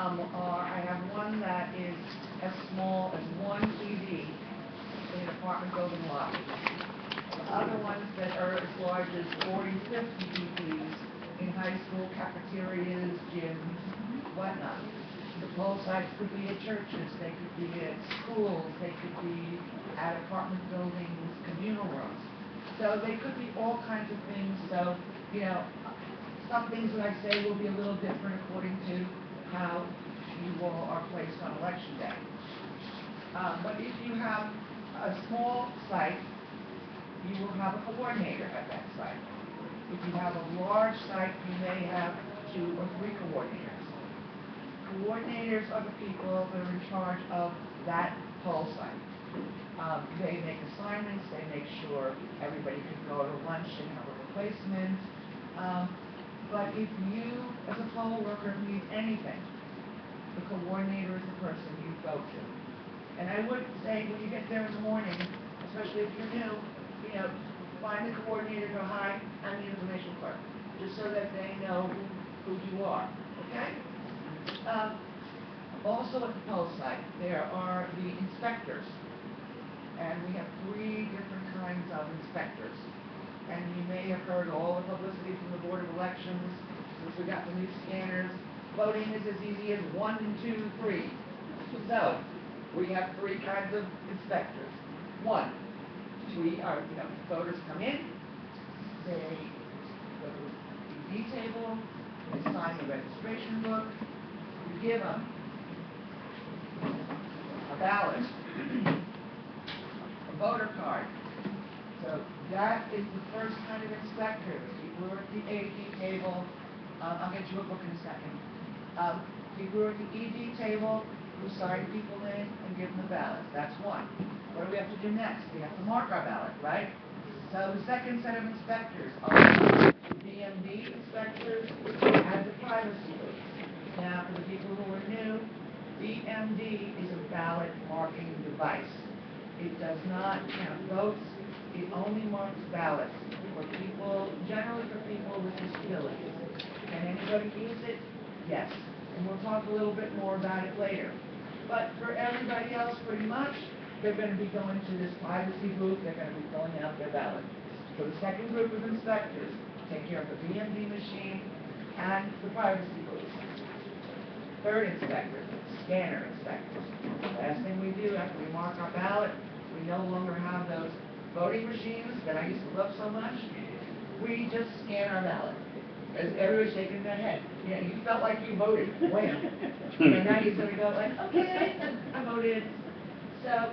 I have one that is as small as one ED in an apartment building lobby. Other ones that are as large as 40, 50 EDs in high school cafeterias, gyms, whatnot. The poll sites could be at churches, they could be at schools, they could be at apartment buildings, communal rooms. So they could be all kinds of things. So, some things that I say will be a little different according to how you all are placed on election day. But if you have a small site, you will have a coordinator at that site. If you have a large site, you may have 2 or 3 coordinators. Coordinators are the people that are in charge of that poll site. They make assignments, they make sure everybody can go to lunch and have a replacement. But if you, as a poll worker, need anything, the coordinator is the person you go to. And I would say when you get there in the morning, especially if you're new, find the coordinator, go hi, I'm the information clerk, just so that they know who you are, okay? Also at the poll site, there are the inspectors, and we have 3 different kinds of inspectors. And you may have heard all the publicity from the Board of Elections since we got the new scanners. Voting is as easy as 1, 2, 3. So, we have 3 kinds of inspectors. 1, voters come in, they go to the ED table, they sign the registration book, you give them a ballot, a voter card. So that is the first kind of inspector. People who are at the AD table, I'll get you a book in a second. People who are at the ED table, who sign people in and give them the ballots. That's 1. What do we have to do next? We have to mark our ballot, right? So the second set of inspectors are BMD inspectors and the privacy booth. Now, for the people who are new, BMD is a ballot marking device. It does not count votes. It only marks ballots for people, generally for people with disabilities. Can anybody use it? Yes. And we'll talk a little bit more about it later. But for everybody else, pretty much, they're going to be going to this privacy booth, they're going to be filling out their ballot. So the second group of inspectors take care of the BMD machine and the privacy booth. Third inspector, scanner inspectors. Last thing we do after we mark our ballot, we no longer have those voting machines that I used to love so much. We just scan our ballot. As everybody's shaking their head. You felt like you voted. Wham. Now you're going to go like, okay, I voted. So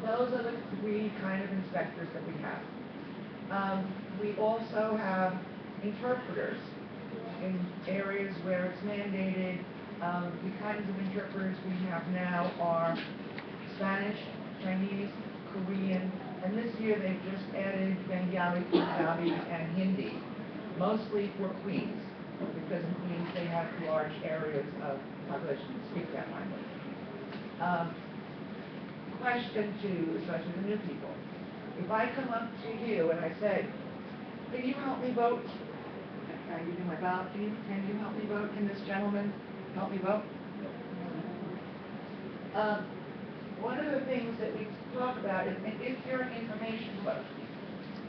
those are the 3 kind of inspectors that we have. We also have interpreters in areas where it's mandated. The kinds of interpreters we have now are Spanish, Chinese, Korean, and this year they've just added Bengali, Punjabi, and Hindi, mostly for Queens, because in Queens they have large areas of population that speak that language. Question 2, especially the new people. If I come up to you and I say, can you help me vote? Can I give you my ballot? Can you help me vote? Can this gentleman help me vote? One of the things that we talk about is if you're an information clerk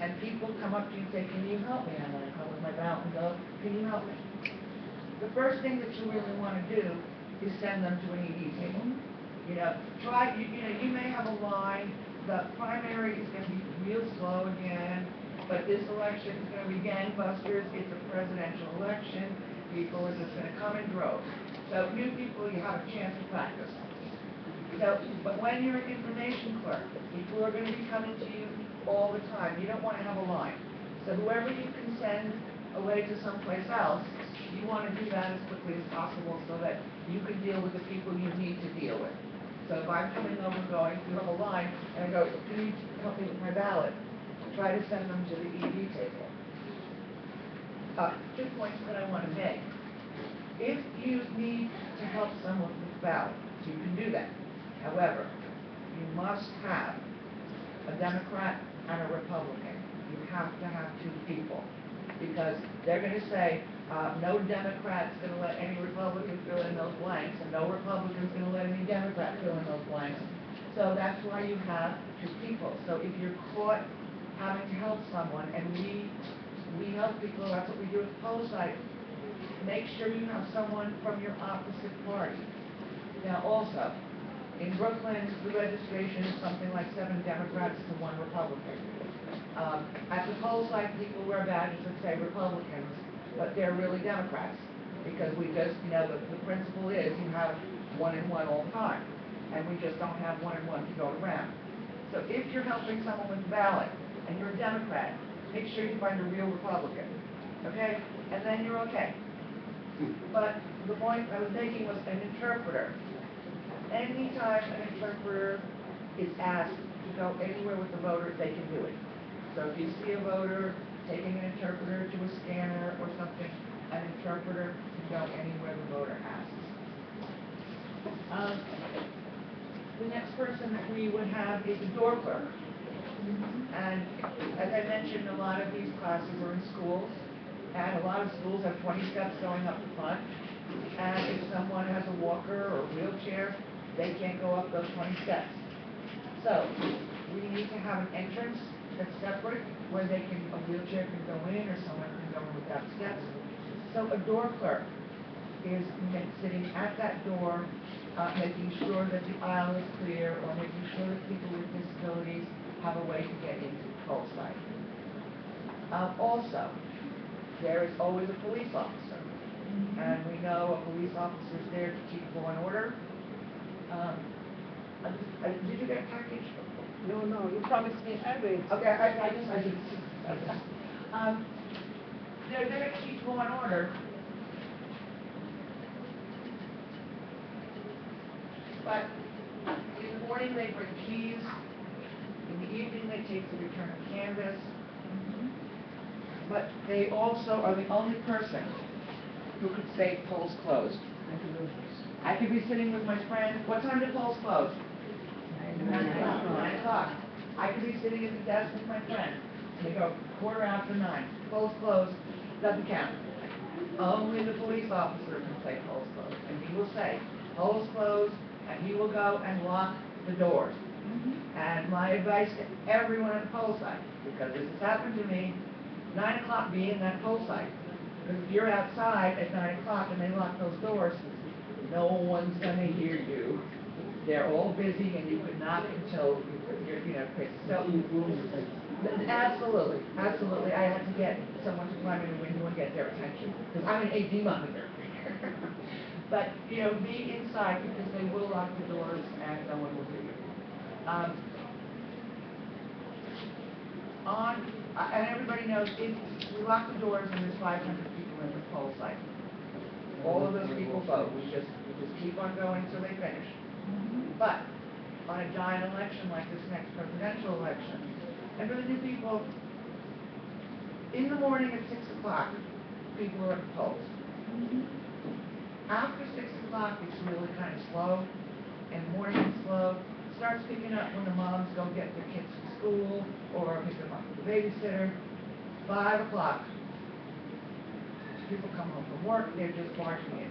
and people come up to you and say, can you help me? I'm going to come with my ballot and go, can you help me? The first thing that you really want to do is send them to an ED table. You may have a line. The primary is going to be real slow again, but this election is going to be gangbusters. It's a presidential election. People are just going to come in droves. So new people, you have a chance to practice. But when you're an information clerk, people are going to be coming to you all the time. You don't want to have a line. So whoever you can send away to someplace else, you want to do that as quickly as possible so that you can deal with the people you need to deal with. So if I'm coming over going, you have a line, and I go, can you help me with my ballot? Try to send them to the ED table. 2 points that I want to make. If you need to help someone with the ballot, you can do that. However, you must have a Democrat and a Republican. You have to have 2 people. Because they're going to say, No Democrat's going to let any Republican fill in those blanks, and no Republican's going to let any Democrat fill in those blanks. So that's why you have two people. So if you're caught having to help someone, and we help people, that's what we do at the poll site, make sure you have someone from your opposite party. Now also, in Brooklyn, the registration is something like 7 Democrats to 1 Republican. At the poll site, people wear badges that say Republicans, but they're really Democrats, because we just, the principle is you have 1 and 1 all the time, and we just don't have 1 and 1 to go around. So if you're helping someone with the ballot, and you're a Democrat, make sure you find a real Republican, okay? And then you're okay. But the point I was making was an interpreter. Anytime an interpreter is asked to go anywhere with the voter, they can do it. So if you see a voter taking an interpreter to a scanner or something, an interpreter can go anywhere the voter asks. The next person that we would have is a door clerk. And as I mentioned, a lot of these classes are in schools, and a lot of schools have 20 steps going up the front. And if someone has a walker or a wheelchair, they can't go up those 20 steps. So we need to have an entrance that's separate, where a wheelchair can go in, or someone can go in without steps. So a door clerk is sitting at that door, making sure that the aisle is clear, or making sure that people with disabilities have a way to get into the poll site. Also, there is always a police officer, and we know a police officer is there to keep law and order. Did you get a package? No, you promised me everything. Okay, I just. They're there to keep law and order. But in the morning they bring keys. In the evening they take the return of canvas. But they also are the only person who could say polls closed. I could be sitting with my friend. What time do polls close? 9 o'clock. 9 o'clock. I could be sitting at the desk with my friend. They go 9:15. Polls closed. Doesn't count. Only the police officer can say polls closed. And he will say polls closed, and he will go and lock the doors. And my advice to everyone at the poll site, because this has happened to me, 9 o'clock be in that poll site. Because if you're outside at 9 o'clock and they lock those doors, no one's going to hear you. They're all busy, and you could knock until you're crazy. So, absolutely, absolutely. I had to get someone to climb in the window and get their attention, because I'm an AD monitor. But, be inside, because they will lock the doors and no one will hear you. And everybody knows, if we lock the doors and there's 500 people in the poll site, all of those people vote. We just keep on going until they finish. But on a giant election like this next presidential election, and for the new people, in the morning at 6 o'clock, people are at the polls. After 6 o'clock, it's really kind of slow. In the morning, it's slow. It starts picking up when the moms go get their kids to school or pick them up with the babysitter. 5 o'clock, people come home from work, they're just marching in.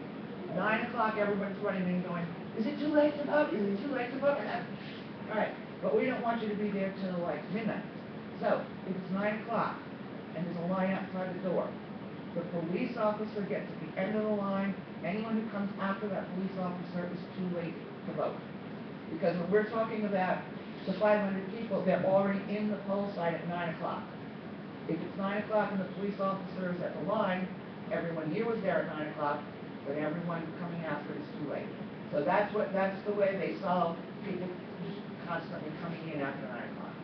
9 o'clock, everyone's running in going, is it too late to vote? Is it too late to vote? All right, but we don't want you to be there till like midnight. So, if it's 9 o'clock and there's a line outside the door, the police officer gets at the end of the line. Anyone who comes after that police officer is too late to vote. Because when we're talking about the 500 people, they're already in the poll site at 9 o'clock. If it's 9 o'clock and the police officer is at the line, everyone here was there at 9 o'clock, but everyone coming after is too late. So that's the way they solve people constantly coming in after 9 o'clock.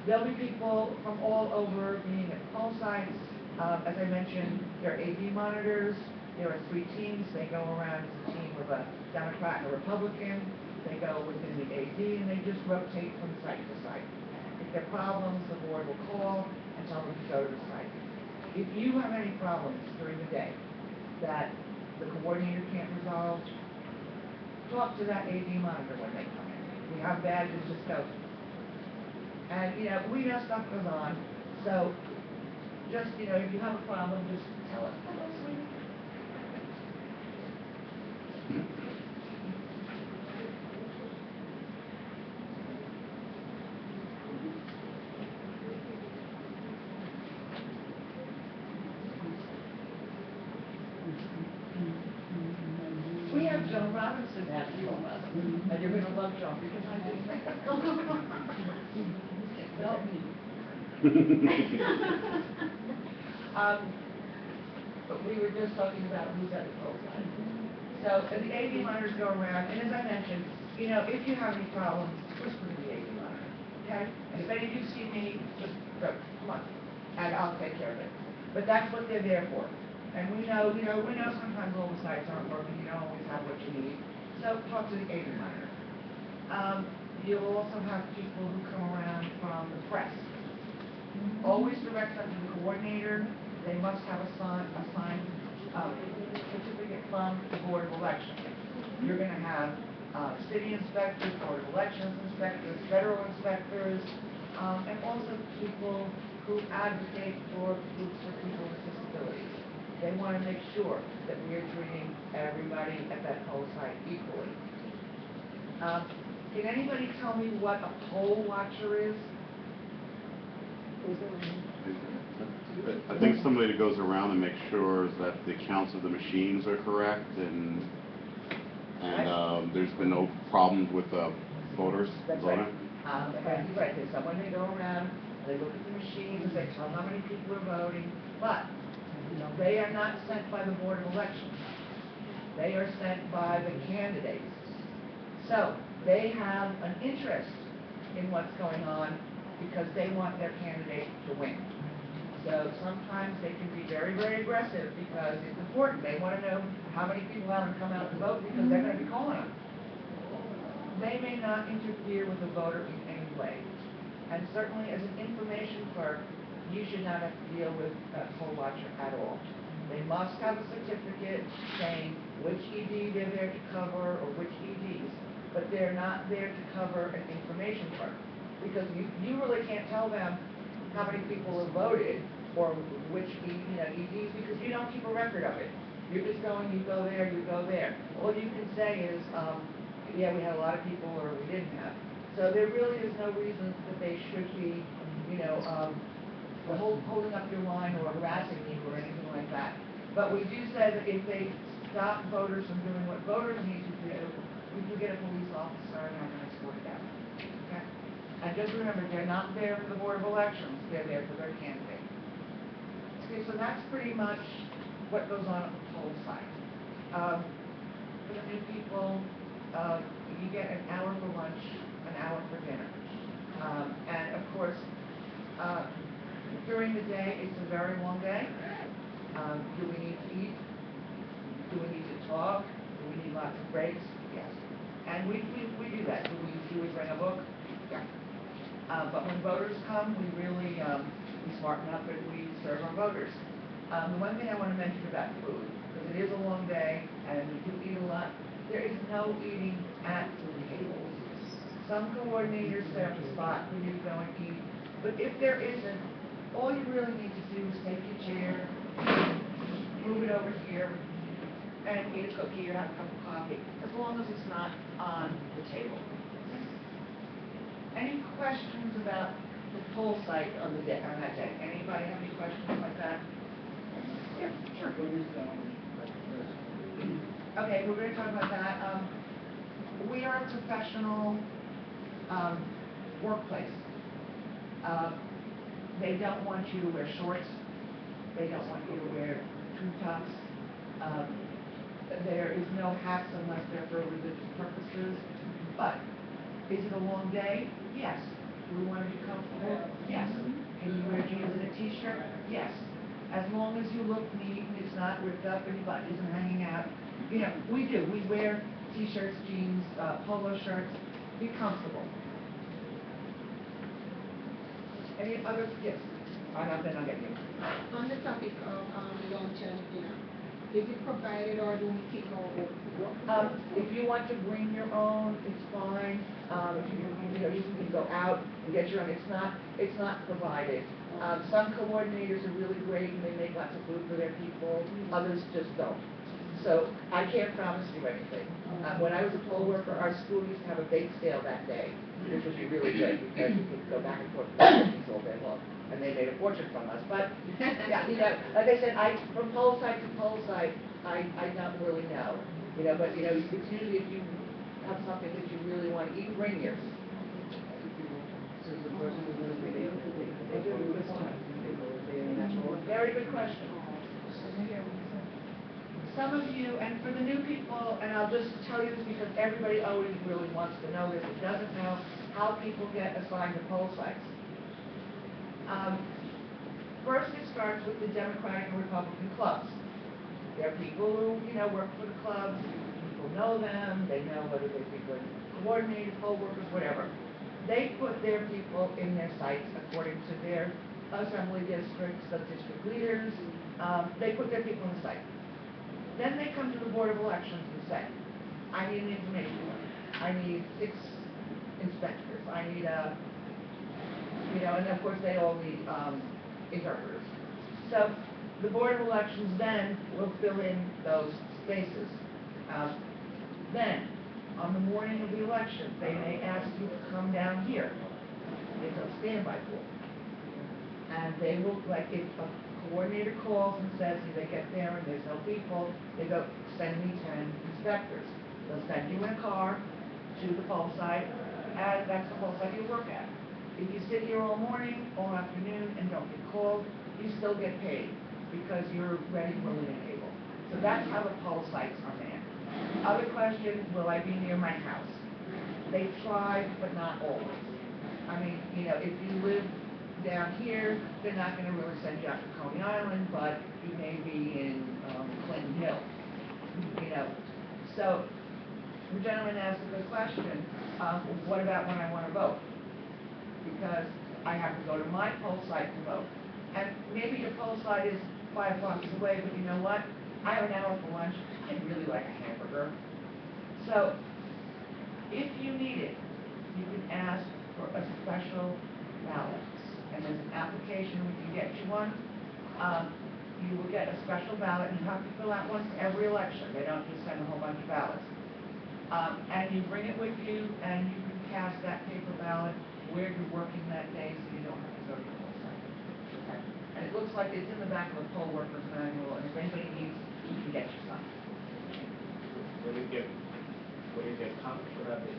There'll be people from all over being at poll sites. As I mentioned, there are AD monitors. There are 3 teams. They go around as a team with a Democrat and a Republican. They go within the AD, and they just rotate from site to site. If there are problems, the board will call and tell them to go to the site. If you have any problems during the day that the coordinator can't resolve, talk to that AD monitor when they come in. We have badges, just go. And, we know stuff goes on, so just, if you have a problem, just tell us. Hello, sweetie. We have Joan Robinson at Joan Robinson, and you're going to love Joan because I didn't make her. Help me. But we were just talking about who's at the pole side. So the AV monitors go around, and as I mentioned, if you have any problems, whisper to the AV monitor, okay? And if any of you see me, just go, come on, and I'll take care of it. But that's what they're there for. And we know sometimes all the sites aren't working, you don't always have what you need. So talk to the AV monitor. You'll also have people who come around from the press. Always direct them to the coordinator. They must have a signed certificate from the Board of Elections. You're going to have city inspectors, Board of Elections inspectors, federal inspectors, and also people who advocate for groups for people with disabilities. They want to make sure that we are treating everybody at that poll site equally. Can anybody tell me what a poll watcher is? I think somebody that goes around and makes sure that the counts of the machines are correct and there's been no problems with voters voting. Right. You're right. There's someone, they go around, they look at the machines, they tell how many people are voting, but they are not sent by the Board of Elections. They are sent by the candidates. So they have an interest in what's going on because they want their candidate to win. So sometimes they can be very, very aggressive because it's important. They want to know how many people haven't come out to vote because they're going to be calling them. They may not interfere with the voter in any way. And certainly as an information clerk, you should not have to deal with a poll watcher at all. They must have a certificate saying which ED they're there to cover or which EDs, but they're not there to cover an information clerk. Because you really can't tell them how many people have voted or which EDs because you don't keep a record of it. You're just going, you go there, you go there. All you can say is, yeah, we had a lot of people or we didn't have. So there really is no reason that they should be, holding up your line or harassing you or anything like that. But we do say that if they stop voters from doing what voters need to do, we can get a police officer and have them escorted out. Okay? And just remember, they're not there for the Board of Elections, they're there for their candidate. Okay, so that's pretty much what goes on at the poll site. For the new people, you get an hour for lunch, an hour for dinner. And of course, during the day, it's a very long day. Do we need to eat? Do we need to talk? Do we need lots of breaks? Yes. And we do that. Do we bring a book? Yeah. But when voters come, we really we smarten up and we serve our voters. The one thing I want to mention about food, because it is a long day and we do eat a lot, there is no eating at the tables. Some coordinators set up a spot where you go and eat, but if there isn't, all you really need to do is take your chair, move it over here, and eat a cookie or have a cup of coffee, as long as it's not on the table. Any questions about the poll site on that day? Anybody have any questions like that? Yeah, sure. Okay, we're going to talk about that. We are a professional workplace. They don't want you to wear shorts. They don't want you to wear tube tops. There is no hats unless they're for religious purposes. But is it a long day? Yes. Do we want to be comfortable? Yes. Can you wear jeans and a t-shirt? Yes. As long as you look neat and it's not ripped up and your butt isn't hanging out. We do. We wear t-shirts, jeans, polo shirts. Be comfortable. Any other gifts? Then I'll get you. On the topic of lunch and dinner, is it provided or do we take our own? If you want to bring your own, it's fine. If you can go out and get your own. It's not provided. Some coordinators are really great and they make lots of food for their people, others just don't. So I can't promise you anything. When I was a poll worker, our school used to have a bake sale that day, which would be really good because you could go back and forth with cookies all day long. And they made a fortune from us. But, yeah, you know, like I said, from poll site to poll site, I don't really know. You know, but, you know, it's usually if you have something that you really want to eat, bring yours. Very good question. Some of you, and for the new people, and I'll just tell you this because everybody always really wants to know this, it doesn't know how people get assigned to poll sites. First, it starts with the Democratic and Republican clubs. There are people who, you know, work for the clubs, people know them, they know whether they be good coordinators, poll workers, whatever. They put their people in their sites according to their assembly districts, sub-district leaders. They put their people in the site. Then they come to the Board of Elections and say, I need an information clerk. I need 6 inspectors. I need you know, and of course they all need interpreters. So the Board of Elections then will fill in those spaces. Then, on the morning of the election, they may ask you to come down here. It's a standby pool. And they will, like, if a coordinator calls and says, they get there and there's no people, they go, send me 10 inspectors. They'll send you in a car to the poll site, and that's the poll site you work at. If you sit here all morning, all afternoon, and don't get called, you still get paid, because you're ready, willing, and able. So that's how the poll sites are manned. Other question, will I be near my house? They try, but not always. I mean, you know, if you live down here, they're not going to really send you out to Coney Island, but you may be in Clinton Hill, you know. So the gentleman asked a good question, what about when I want to vote? Because I have to go to my poll site to vote. And maybe your poll site is 5 blocks away, but you know what? I have an hour for lunch. I'd really like a hamburger. So if you need it, you can ask for a special ballot. And there's an application we can get you one. You will get a special ballot, and you have to fill out one for every election. They don't just send a whole bunch of ballots. And you bring it with you, and you can cast that paper ballot where you're working that day, so you don't have to go to the poll site. Okay? And it looks like it's in the back of the poll workers manual, and if anybody needs, you can get you some. Will you get copies for that day?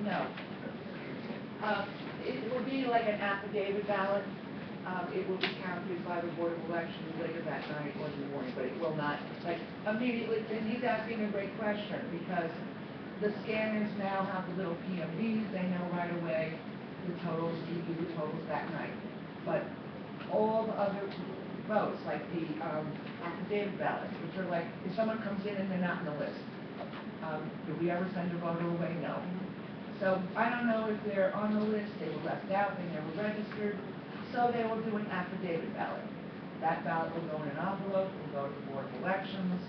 No. It will be like an affidavit ballot. It will be counted by the Board of Elections later that night or in the morning, but it will not, like, immediately. And he's asking a great question, because the scanners now have the little PMVs. They know right away the totals, you do the totals that night. But all the other votes, like the affidavit ballots, which are like, if someone comes in and they're not in the list, do we ever send a voter away? No. So I don't know if they're on the list, they were left out, they never registered, so they will do an affidavit ballot. That ballot will go in an envelope, will go to the Board of Elections,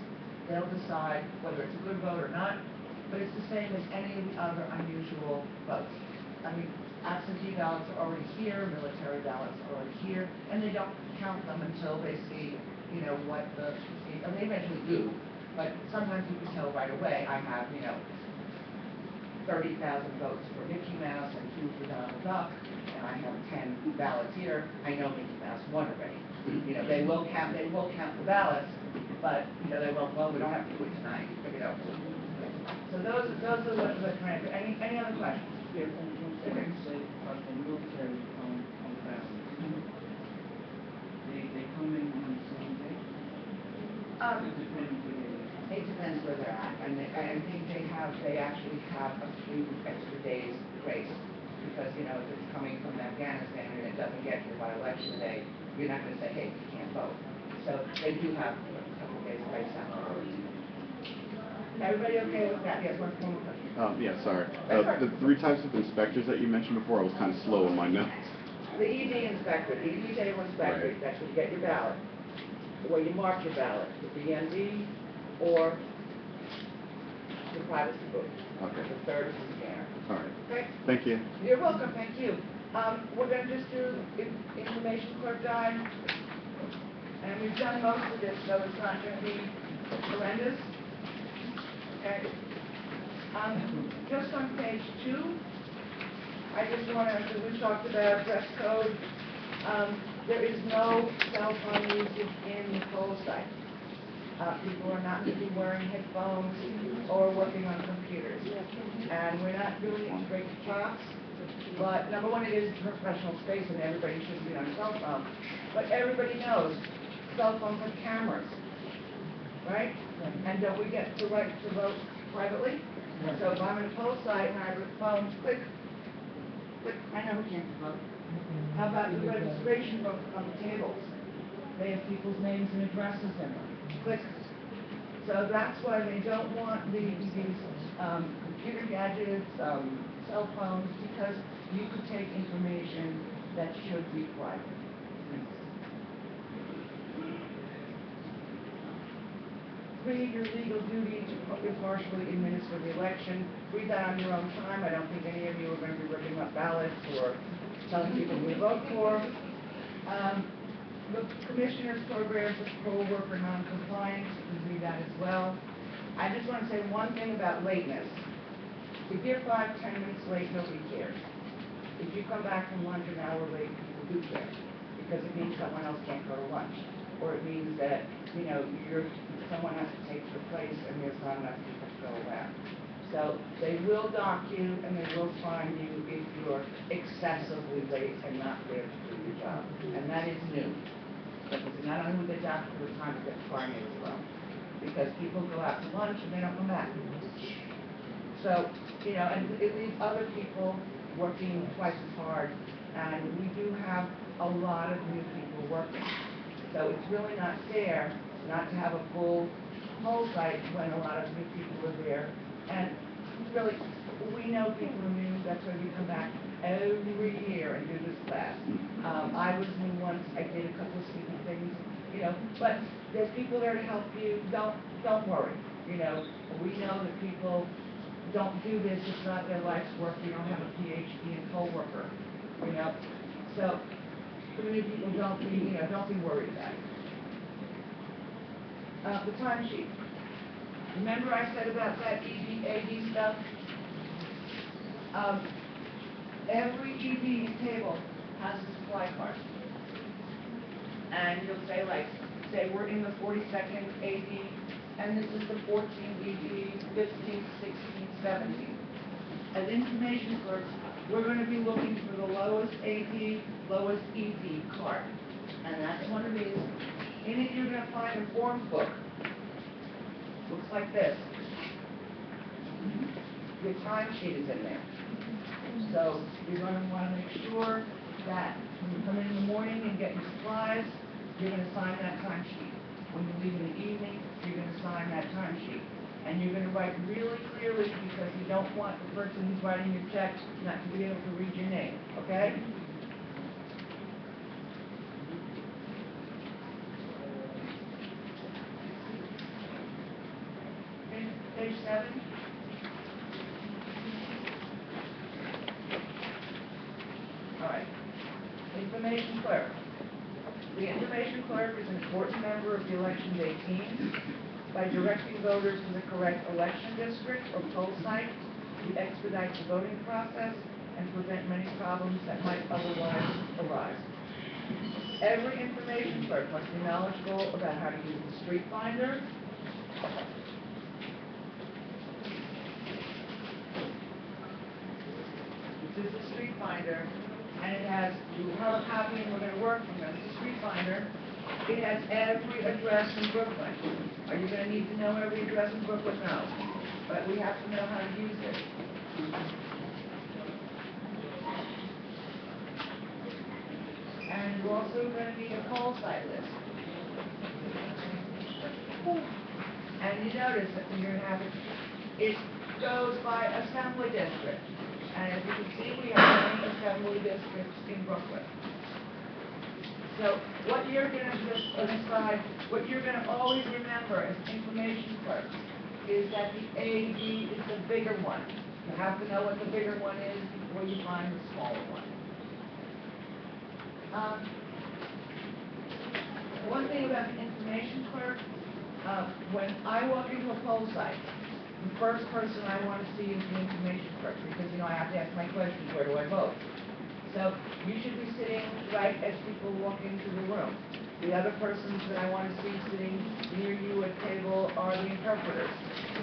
they'll decide whether it's a good vote or not, but it's the same as any of the other unusual votes. I mean, absentee ballots are already here, military ballots are already here, and they don't count them until they see, you know, what the, and they eventually do, but sometimes you can tell right away. I have, you know, 30,000 votes for Mickey Mouse and 2 for Donald Duck, and I have 10 ballots here. I know Mickey Mouse won already. You know, they will count the ballots, but, you know, they won't, well, we don't have to do it tonight, you know. So those are the trends. Any other questions? Yes, on second say, the military on balance. They come in on the same day? It depends where they're at, and I think they actually have a few extra days grace, because, you know, if it's coming from Afghanistan and it doesn't get here by election day, you're not going to say, hey, you can't vote. So they do have a couple days grace out there. Everybody okay with that? Yes, one more question. Yeah, sorry. The 3 types of inspectors that you mentioned before, I was kind of slow in my notes. The ED inspector, the ED table inspector, Right. that's where you get your ballot, where you mark your ballot, the BMD or the privacy booth. Okay. The third is the scanner. All right. Okay? Thank you. You're welcome, thank you. We're gonna just do information clerk guide. And we've done most of this, so it's not gonna be horrendous. Okay? Just on page 2, I just wanna, because we talked about dress code, there is no cell phone usage in the poll site. People are not to be wearing headphones or working on computers. And we're not doing it to break the chops, but number one, it is professional space and everybody shouldn't be on a cell phone. But everybody knows cell phones have cameras, right? And don't we get the right to vote privately? So if I'm in a poll site and I have a phone, click, click, I know who can't vote. How about the registration books on the tables? They have people's names and addresses in them. Click. So that's why they don't want these computer gadgets, cell phones, because you could take information that should be private. Read your legal duty to impartially administer the election. Read that on your own time. I don't think any of you are going to be ripping up ballots or telling people who to vote for. The commissioner's programs of poll worker non-compliance, you can read that as well. I just want to say one thing about lateness. If you're 5-10 minutes late, nobody cares. If you come back from lunch an hour late, people do care, because it means someone else can't go to lunch, or it means that, you know, someone has to take your place and there's not enough people to go around. So they will dock you and they will fine you if you're excessively late and not there to do your job. And that is new. Because not only will they dock you, but time to get fined as well. Because people go out to lunch and they don't come back. So, you know, and it leaves other people working twice as hard. And we do have a lot of new people working. So it's really not fair not to have a full poll site when a lot of new people are there. And really, we know people are new, that's why we come back every year and do this class. I was new once, I did a couple of stupid things, you know, but there's people there to help you. Don't worry, you know. We know that people don't do this, it's not their life's work. We don't have a PhD in poll worker, you know. So, community people, don't be worried about it. The timesheet. Remember I said about that ED stuff? Every ED table has a supply card. And you'll say, like, say we're in the 42nd AD, and this is the 14th ED, 15th, 16th, 17th. As information clerks, we're going to be looking for the lowest AD, lowest ED card. And that's one of these. In it, you're going to find a form book. Looks like this. Your timesheet is in there. So you're going to want to make sure that when you come in the morning and get your supplies, you're going to sign that timesheet. When you leave in the evening, you're going to sign that timesheet. And you're going to write really clearly because you don't want the person who's writing your check not to be able to read your name. Okay? Page 7. All right. Information clerk. The information clerk is an important member of the election day team. By directing voters to the correct election district or poll site, he expedites the voting process and prevent many problems that might otherwise arise. Every information clerk must be knowledgeable about how to use the street finder, this is the street finder, and it has, you have a copy and we're going to work from this. The street finder, it has every address in Brooklyn. Are you going to need to know every address in Brooklyn? No. But we have to know how to use it. And you're also going to need a poll site list. And you notice that you're going to have it goes by assembly district. And as you can see, we have many assembly districts in Brooklyn. So what you're going to just aside, what you're going to always remember as information clerks is that the AD is the bigger one. You have to know what the bigger one is before you find the smaller one. One thing about the information clerk, when I walk into a poll site, the first person I want to see is the information clerk, because, I have to ask my questions, where do I vote? So, you should be sitting right as people walk into the room. The other persons that I want to see sitting near you at table are the interpreters.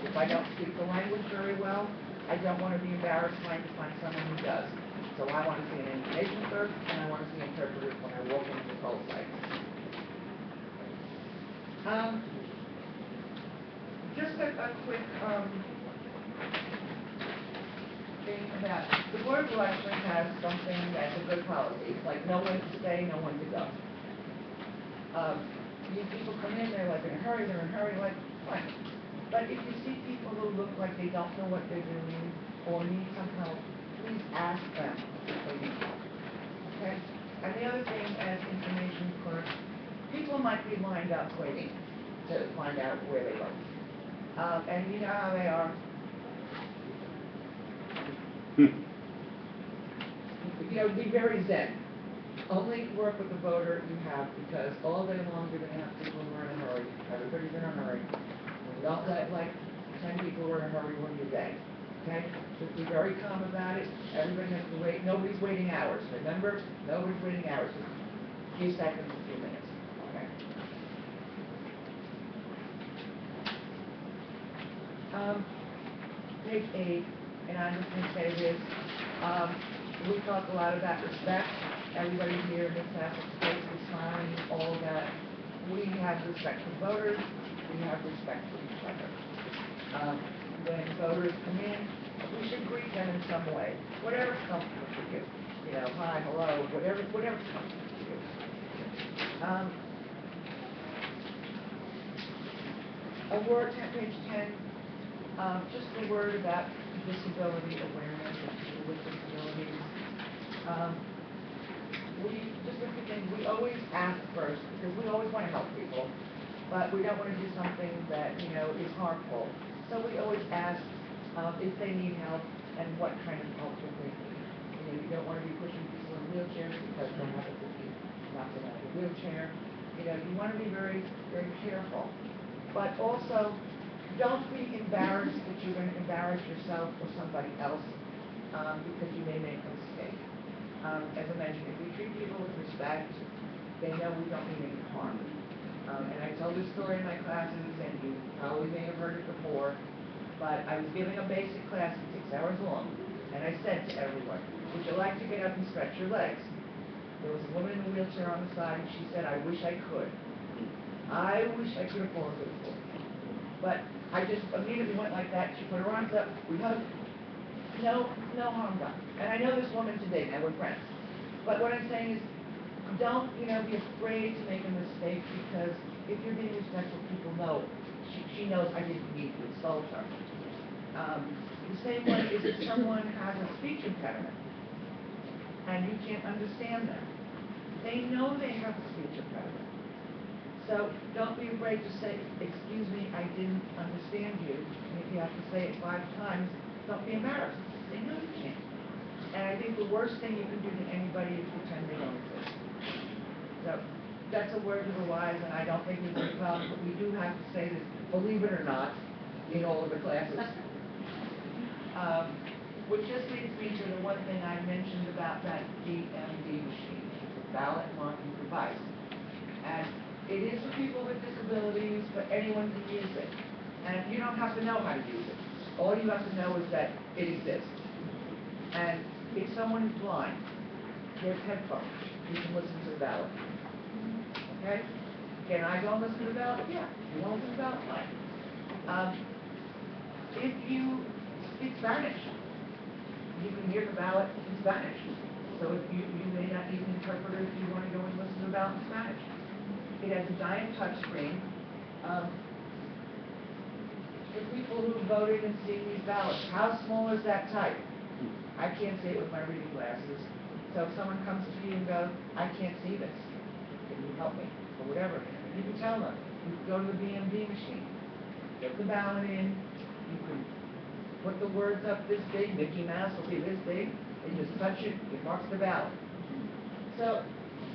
If I don't speak the language very well, I don't want to be embarrassed trying to find someone who does. So I want to see an information clerk, and I want to see interpreters when I walk into the poll site. Just a quick thing about, the board of elections has something that's a good policy. It's like know when to stay, know when to go. You people come in, they're like in a hurry, like, fine. But if you see people who look like they don't know what they're doing or need some help, please ask them if they need help. Okay? And the other thing, as information clerks, people might be lined up waiting to find out where they go. And you know how they are. Be very zen. Only work with the voter you have, because all day long you're going to have people who are in a hurry. Everybody's in a hurry. Don't let like 10 people who are in a hurry win your day. Okay? Just be very calm about it. Everybody has to wait. Nobody's waiting hours. Remember? Nobody's waiting hours. Just a few seconds, a few minutes. Okay? Page 8, and I'm just going to say this. We talk a lot about respect. Everybody here in this house is basically smiling all that. We have respect for voters. We have respect for each other. When voters come in, we should greet them in some way. Whatever's comfortable for you. Hi, hello, whatever's comfortable for you. A word, page 10, just a word about disability awareness and people with disabilities. Just a few things, we always ask first, because we always want to help people, but we don't want to do something that, is harmful. So we always ask if they need help and what kind of help that they need. You don't want to be pushing people in wheelchairs because they happen to be not going to have a wheelchair. You want to be very, very careful. But also, don't be embarrassed that you're going to embarrass yourself or somebody else because you may make a mistake. As I mentioned, if we treat people with respect, they know we don't mean any harm. And I tell this story in my classes, and you probably may have heard it before, but I was giving a basic class at 6 hours long, and I said to everyone, would you like to get up and stretch your legs? There was a woman in a wheelchair on the side, and she said, I wish I could. I wish I could have fallen to the floor. But I just immediately went like that. She put her arms up, we hugged. No harm done. And I know this woman today, now we're friends. But what I'm saying is, don't, be afraid to make a mistake, because if you're being respectful, people know. She knows I didn't mean to insult her. The same way is if someone has a speech impediment, and you can't understand them. They know they have a speech impediment. So don't be afraid to say, excuse me, I didn't understand you. And if you have to say it 5 times, don't be embarrassed. They know you can't. And I think the worst thing you can do to anybody is pretend they don't exist. So that's a word to the wise, and I don't think there's any problem, but we do have to say this, believe it or not, in all of the classes. Which just leads me to the one thing I mentioned about that BMD machine, the ballot marking device. And it is for people with disabilities, but anyone can use it. And you don't have to know how to use it. All you have to know is that it exists. And if someone is blind, there's headphones. You can listen to the ballot. Okay? Can I go and listen to the ballot? Yeah. You want to listen to the ballot? Fine. If you speak Spanish, you can hear the ballot in Spanish. So if you may not need an interpreter if you want to go and listen to the ballot in Spanish. It has a giant touch screen. For people who voted and see these ballots, how small is that type? I can't see it with my reading glasses. So if someone comes to you and goes, I can't see this, can you help me? Or whatever. You can tell them. You can go to the BMD machine, get the ballot in, you can put the words up this big, Mickey Mouse will be this big, and you just touch it, it marks the ballot. So,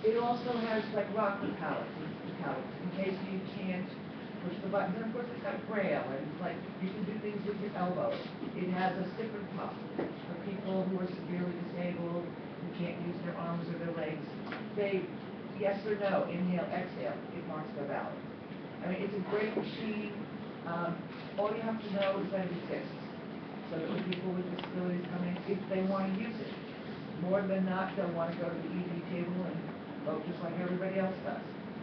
it also has like rocker pallets, in case you can't push the buttons. And of course, it's got braille, and it's like, you can do things with your elbows. It has a sip and puff for people who are severely disabled, who can't use their arms or their legs. They, yes or no, inhale, exhale, it marks the ballot. I mean, it's a great machine. All you have to know is that it exists. So that when people with disabilities come in, if they want to use it, more than not, they'll want to go to the ED table and vote just like everybody else does.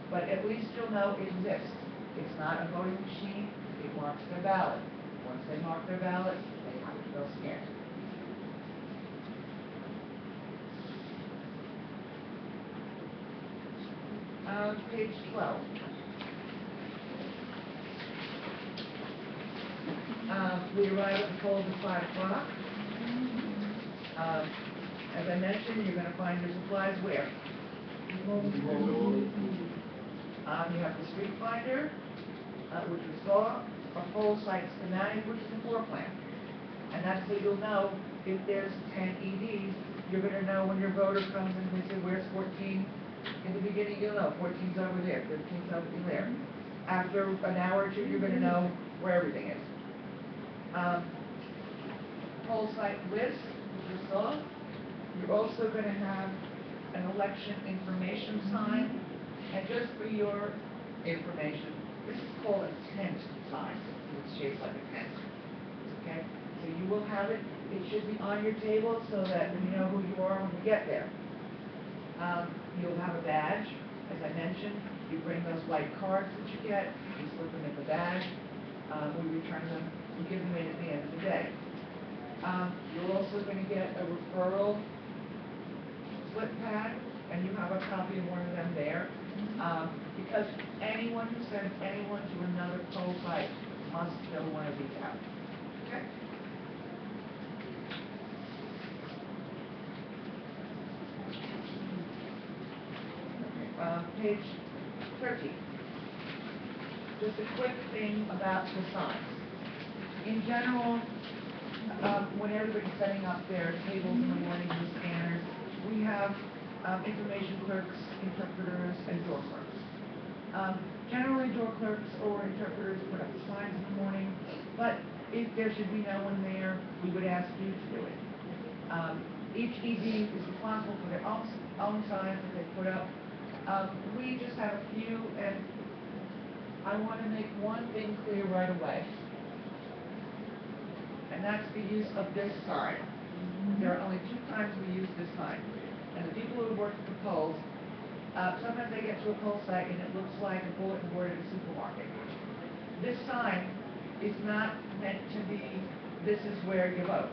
But at least you'll know it exists. It's not a voting machine, it marks their ballot. Once they mark their ballot, they have to go scan it. Page 12. We arrive at the polls at 5 o'clock. As I mentioned, you're going to find your supplies where? You have the street finder, which you saw, a full site schematic, which is a floor plan. And that's so you'll know if there's 10 EDs, you're going to know when your voter comes and they say, where's 14? In the beginning, you'll know 14's over there, 15's over there. After an hour or two, you're going to know where everything is. Whole site list, which you saw. You're also going to have an election information sign. And just for your information, this is called a tent sign. It's shaped like a tent. Okay? So you will have it. It should be on your table so that you know who you are when you get there. You'll have a badge. As I mentioned, you bring those white cards that you get. You slip them in the bag. We return them. We give them in at the end of the day. You're also going to get a referral slip pad, and you have a copy of one of them there. Because anyone who sends anyone to another poll site must fill one of these out. Okay? Page 13. Just a quick thing about the signs. In general, when everybody's setting up their tables in the morning with scanners, we have information clerks, interpreters, and door clerks. Generally, door clerks or interpreters put up the signs in the morning, but if there should be no one there, we would ask you to do it. Each ED is responsible for their own signs that they put up. We just have a few, and I want to make one thing clear right away. And that's the use of this sign. There are only 2 times we use this sign. And the people who work at the polls, sometimes they get to a poll site and it looks like a bulletin board at a supermarket. This sign is not meant to be, this is where you vote.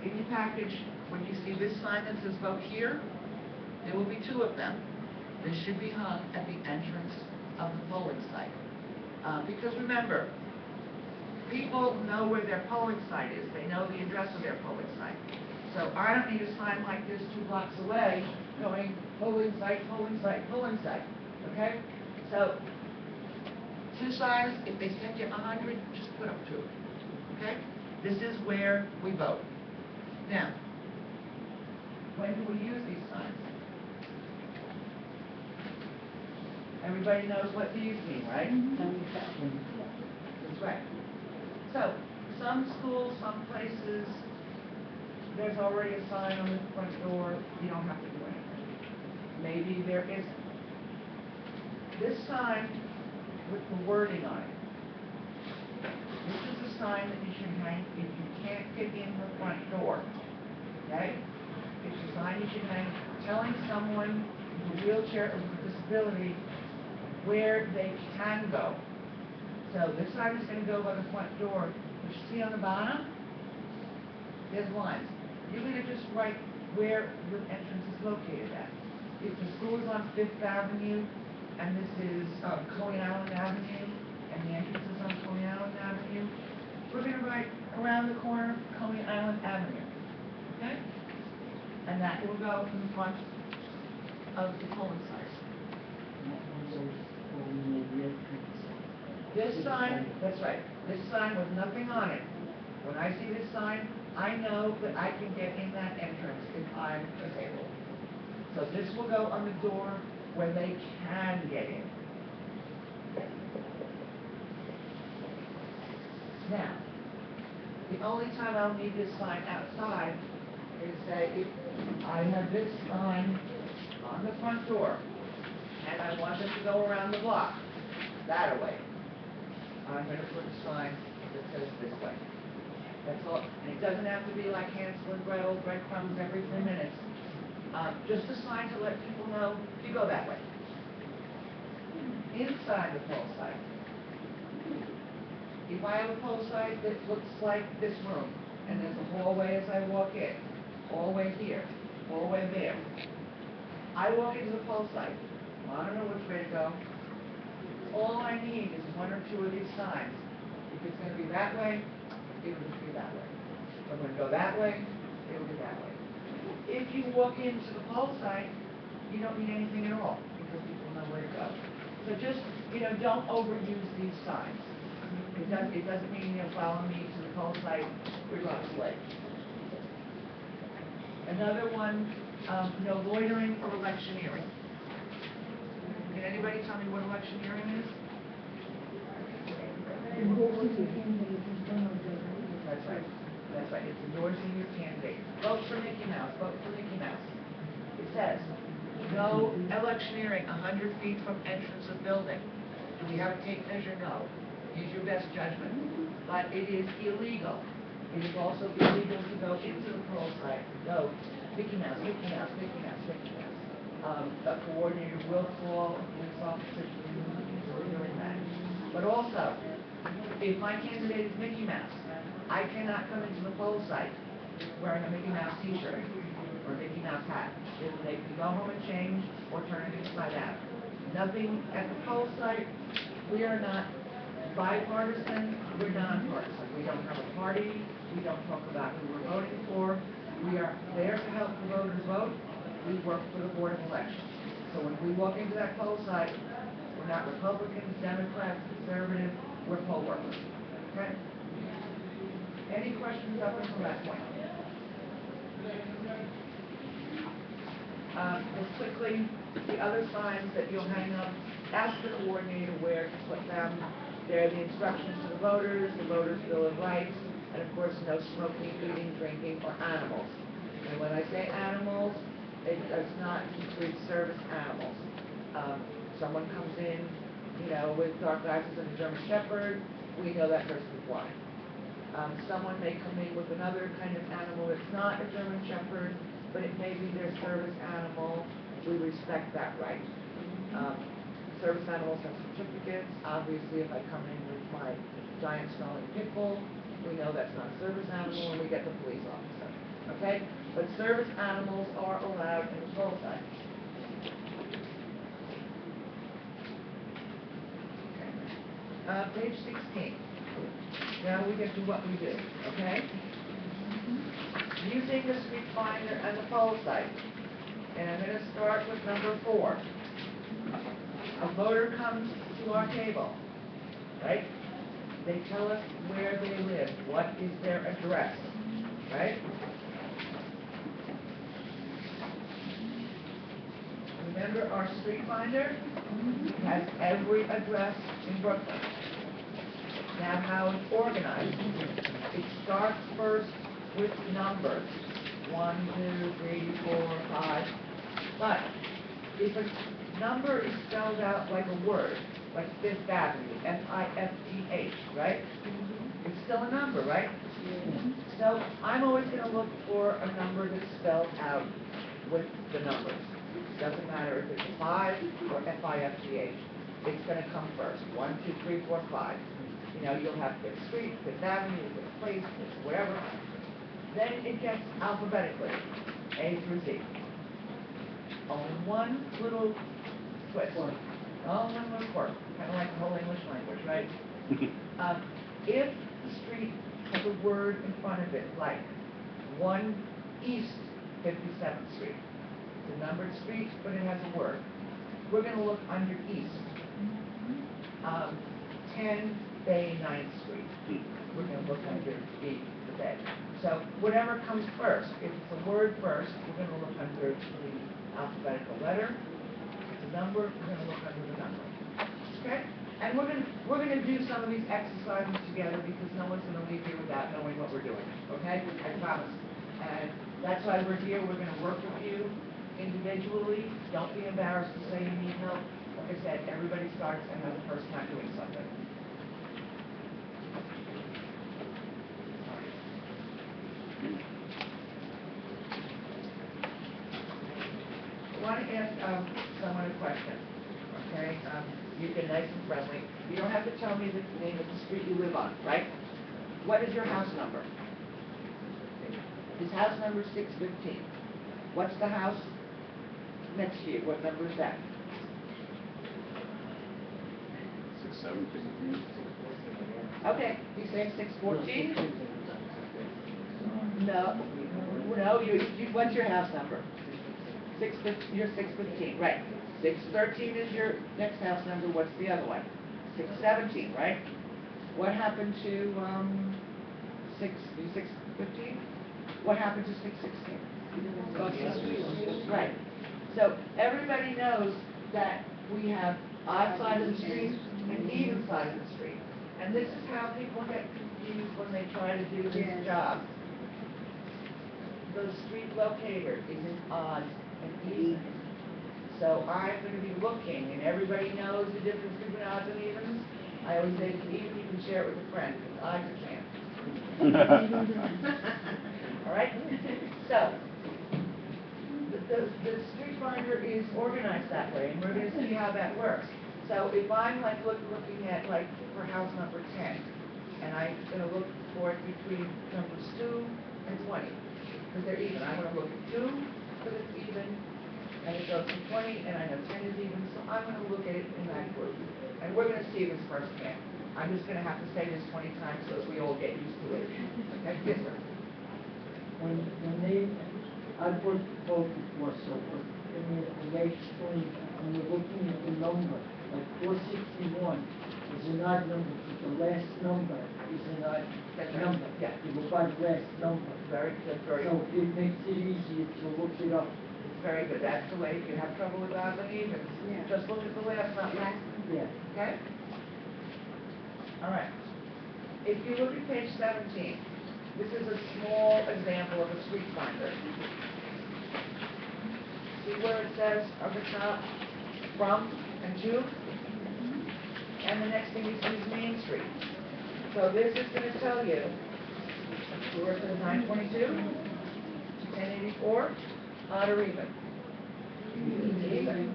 In your package, when you see this sign that says vote here, there will be 2 of them. This should be hung at the entrance of the polling site. Because remember, people know where their polling site is. They know the address of their polling site. So I don't need a sign like this 2 blocks away going polling site, polling site, polling site. Okay? So 2 signs, if they send you 100, just put up 2. Okay? This is where we vote. Now, when do we use these signs? Everybody knows what these mean, right? That's right. So, some schools, some places, there's already a sign on the front door, you don't have to do anything. Maybe there isn't. This sign with the wording on it, this is a sign that you should hang if you can't get in the front door. Okay? It's a sign you should hang telling someone with a wheelchair or with a disability where they can go. So this sign is going to go by the front door. But you see on the bottom, there's lines. You're going to just write where your entrance is located at. If the school is on 5th Avenue, and this is Coney Island Avenue, and the entrance is on Coney Island Avenue, we're going to write around the corner, Coney Island Avenue. Okay? And that will go in the front of the polling site. This sign, that's right. This sign with nothing on it. When I see this sign, I know that I can get in that entrance if I'm disabled. So this will go on the door where they can get in. Now, the only time I'll need this sign outside is say if I have this sign on the front door and I want them to go around the block that way. I'm going to put a sign that says this way. That's all. And it doesn't have to be like Hansel and Gretel, breadcrumbs every 10 minutes. Just a sign to let people know you go that way. Inside the pole site, if I have a pole site that looks like this room, and there's a hallway as I walk in, hallway here, hallway there, I walk into the pole site. I don't know which way to go. All I need is one or two of these signs. If it's going to be that way, it'll just be that way. If I'm going to go that way, it'll be that way. If you walk into the pole site, you don't need anything at all because people know where to go. So just, don't overuse these signs. It doesn't mean you'll follow me to the pole site regardless. Another one, no loitering or electioneering. Can anybody tell me what electioneering is? That's right. That's right. It's endorsing your candidate. Vote for Mickey Mouse. Vote for Mickey Mouse. It says, no electioneering 100 feet from entrance of building. Do we have a tape measure? No. Use your best judgment. But it is illegal. It is also illegal to go into the poll site. Go, Mickey Mouse, Mickey Mouse, Mickey Mouse, Mickey Mouse. A coordinator will call a police officer for doing that. But also, if my candidate is Mickey Mouse, I cannot come into the poll site wearing a Mickey Mouse t-shirt or a Mickey Mouse hat. They can go home and change or turn it inside out. Nothing at the poll site. We are not bipartisan. We're nonpartisan. We don't have a party. We don't talk about who we're voting for. We are there to help the voters vote. We work for the Board of Elections. So when we walk into that poll site, we're not Republicans, Democrats, conservatives. We're poll workers. Okay? Any questions up until that point? Just quickly, the other signs that you'll hang up, ask the coordinator where to put them. They're the instructions to the voters Bill of Rights, and of course, no smoking, eating, drinking, or animals. And when I say animals, it does not include service animals. Someone comes in, with dark glasses and a German Shepherd, we know that person is blind. Someone may come in with another kind of animal that's not a German Shepherd, but it may be their service animal. We respect that right. Service animals have certificates. Obviously, if I come in with my giant snarling pit bull, we know that's not a service animal, and we get the police officer. Okay? But service animals are allowed in the poll site. Okay. Page 16. Now we get to what we do. Okay? Using the street finder and the poll site. And I'm going to start with number 4. A voter comes to our table, right? They tell us where they live, what is their address, right? Remember our street finder has every address in Brooklyn. Now how it's organized. It starts first with numbers. 1, 2, 3, 4, 5. But if a number is spelled out like a word, like Fifth Avenue, F-I-F-T-H, right? It's still a number, right? So I'm always going to look for a number that's spelled out with the numbers. Doesn't matter if it's 5 or F-I-F-T-H. It's going to come first. 1, 2, 3, 4, 5. You'll have Fifth Street, Fifth Avenue, Fifth Place, whatever. Then it gets alphabetically, A through Z. Only one little twist. Only one little quirk. Kind of like the whole English language, right? If the street has a word in front of it, like 1 East 57th Street, it's a numbered street, but it has a word. We're going to look under East. 10 Bay 9th Street. we're gonna look under E, the bed. So whatever comes first, if it's a word first, we're gonna look under the alphabetical letter. If it's a number, we're gonna look under the number. Okay? And we're gonna do some of these exercises together because no one's gonna leave here without knowing what we're doing. Okay? I promise. And that's why we're here. We're gonna work with you individually. Don't be embarrassed to say you need help. Like I said, everybody starts and has a first time doing something. I want to ask someone a question, okay? You can nice and friendly. You don't have to tell me the name of the street you live on, right? What is your house number? Is house number 615? What's the house next to you? What number is that? 617. Okay, you saying 614? No, what's your house number? 615, you're 615, right. 613 is your next house number, what's the other one? 617, right? What happened to, 615? What happened to 616? Right. So everybody knows that we have odd side of the street and even side of the street. And this is how people get confused when they try to do this job. The street locator is in odd and even. So I'm going to be looking, and everybody knows the difference between odds and evens. I always say even you can share it with a friend, because odds you can't. All right? So, the street finder is organized that way, and we're going to see how that works. So if I'm like looking at like for house number 10, and I'm going to look for it between numbers 2 and 20, because they're even. I'm going to look at 2, because it's even, and it goes to 20, and I know 10 is even, so I'm going to look at it in that group. And we're going to see this firsthand. I'm just going to have to say this 20 times so that we all get used to it. Okay, yes, sir. When I've worked both before, so when they explain, when you're looking at the number, like 461 is an odd number, but the last number is an odd number. Yeah. You go by the last number. Very good, very So good. it makes it easier to look it up. Very good. That's the way. If you have trouble with odds and evens, just look at the last number. Yeah. Okay? All right. If you look at page 17, this is a small example of a street finder. See where it says on the top, from and to? And the next thing you see is Main Street. So this is going to tell you where it says 922, 1084, odd or even. Even.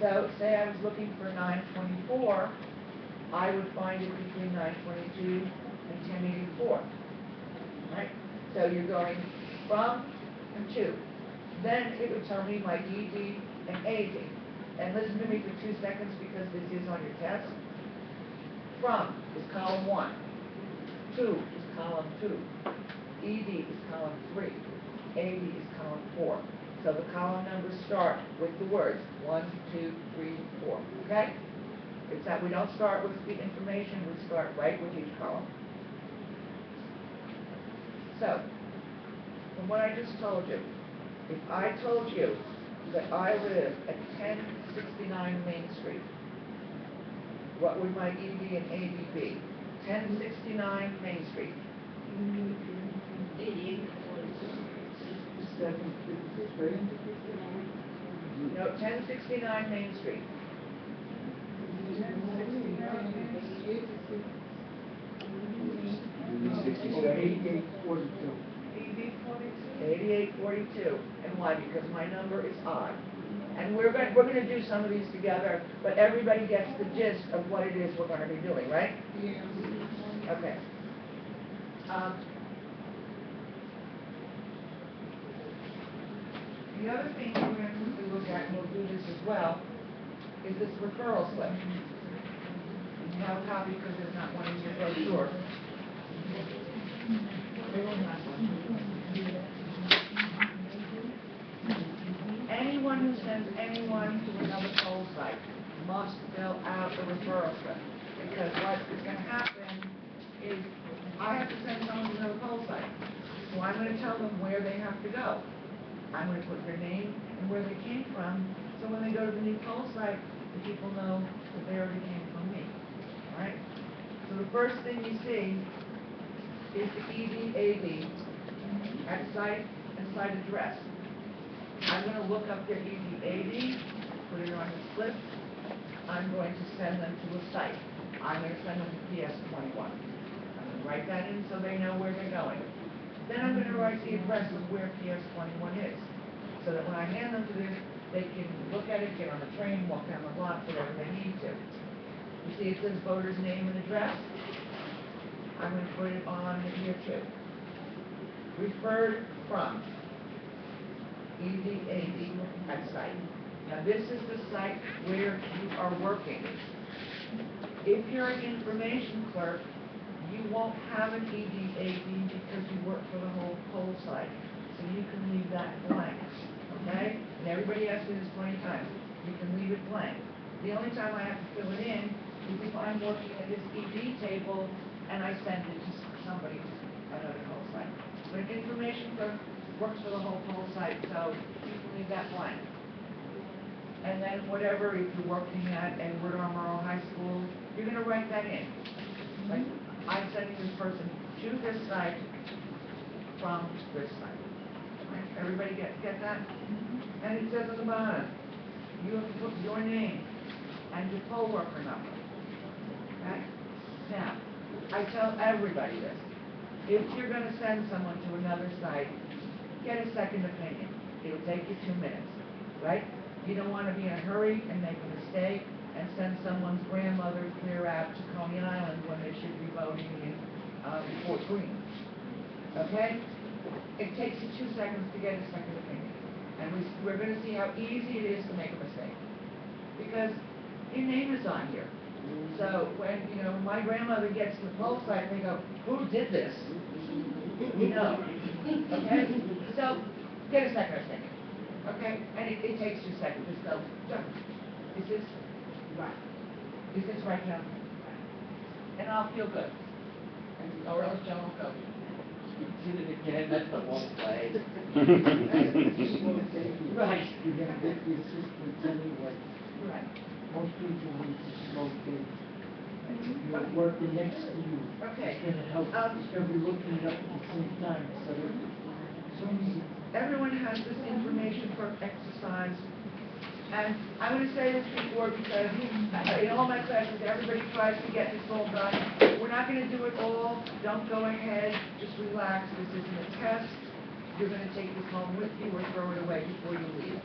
So say I was looking for 924, I would find it between 922 and 1084. Right? So you're going from and to. Then it would tell me my ED and AD. And listen to me for 2 seconds because this is on your test. From is column 1. To is column 2. ED is column 3. AD is column 4. So the column numbers start with the words 1, 2, 3, 4. Okay? It's that we don't start with the information, we start right with each column. So, from what I just told you, if I told you that I live at 1069 Main Street, what would my ED and AD be? 1069 Main Street. 753. No, 1069 Main Street. 8842. 8842. And why? Because my number is odd. And we're going to do some of these together, but everybody gets the gist of what it is we're going to be doing, right? Yeah. Okay. The other thing we're going to quickly look at, and we'll do this as well, is this referral slip. And you have a copy because there's not one in your brochure. Everyone has one. Anyone who sends anyone to another poll site must fill out a referral slip. Because what is going to happen is where they have to go. I'm gonna put their name and where they came from, so when they go to the new poll site, the people know that they already came from me, all right? So the first thing you see is the EDAD at site and site address. I'm gonna look up their EDAD, put it on the slip. I'm going to send them to a site. I'm gonna send them to PS 21. I'm gonna write that in so they know where they're going. Then I'm gonna write the address of where PS 21 is, so that when I hand them to them, they can look at it, get on the train, walk down the block, whatever they need to. You see it says voter's name and address? I'm gonna put it on here too. Referred from EDAD at site. Now this is the site where you are working. If you're an information clerk, you won't have an EDAD because you work for the whole poll site. So you can leave that blank, okay? And everybody asks me this 20 times. You can leave it blank. The only time I have to fill it in is if I'm working at this ED table and I send it to somebody, another poll site. But an information clerk works for the whole poll site, so you can leave that blank. And then whatever, if you're working at Edward R. Murrow High School, you're gonna write that in. Like, I'm sending this person to this site from this site. Right? Everybody get that? And it says at the bottom, you have to put your name and your poll worker number. Okay? Now, I tell everybody this. If you're gonna send someone to another site, get a second opinion. It'll take you 2 minutes, right? You don't want to be in a hurry and make a mistake and send someone's grandmother clear out to Coney Island when they should be voting in Fort Greene. Okay? It takes you 2 seconds to get a second opinion. And we're going to see how easy it is to make a mistake. Because your name is on here. So when, my grandmother gets to the poll site, they go, who did this? You know. Okay? So, get a second opinion. Okay? And it takes 2 seconds. Just go, is this right? Is this right, Joe? And I'll feel good. Or else Joe will go, did it again, that's the wrong place. Right. You're gonna get the assistance anyway. Right. Most people need to slow down. You're working next to you. Okay. It's gonna help. It's gonna be looking it up at the same time, so it's easy. Everyone has this information for exercise. And I'm going to say this before because in all my classes, everybody tries to get this all done. We're not going to do it all. Don't go ahead. Just relax. This isn't a test. You're going to take this home with you or throw it away before you leave.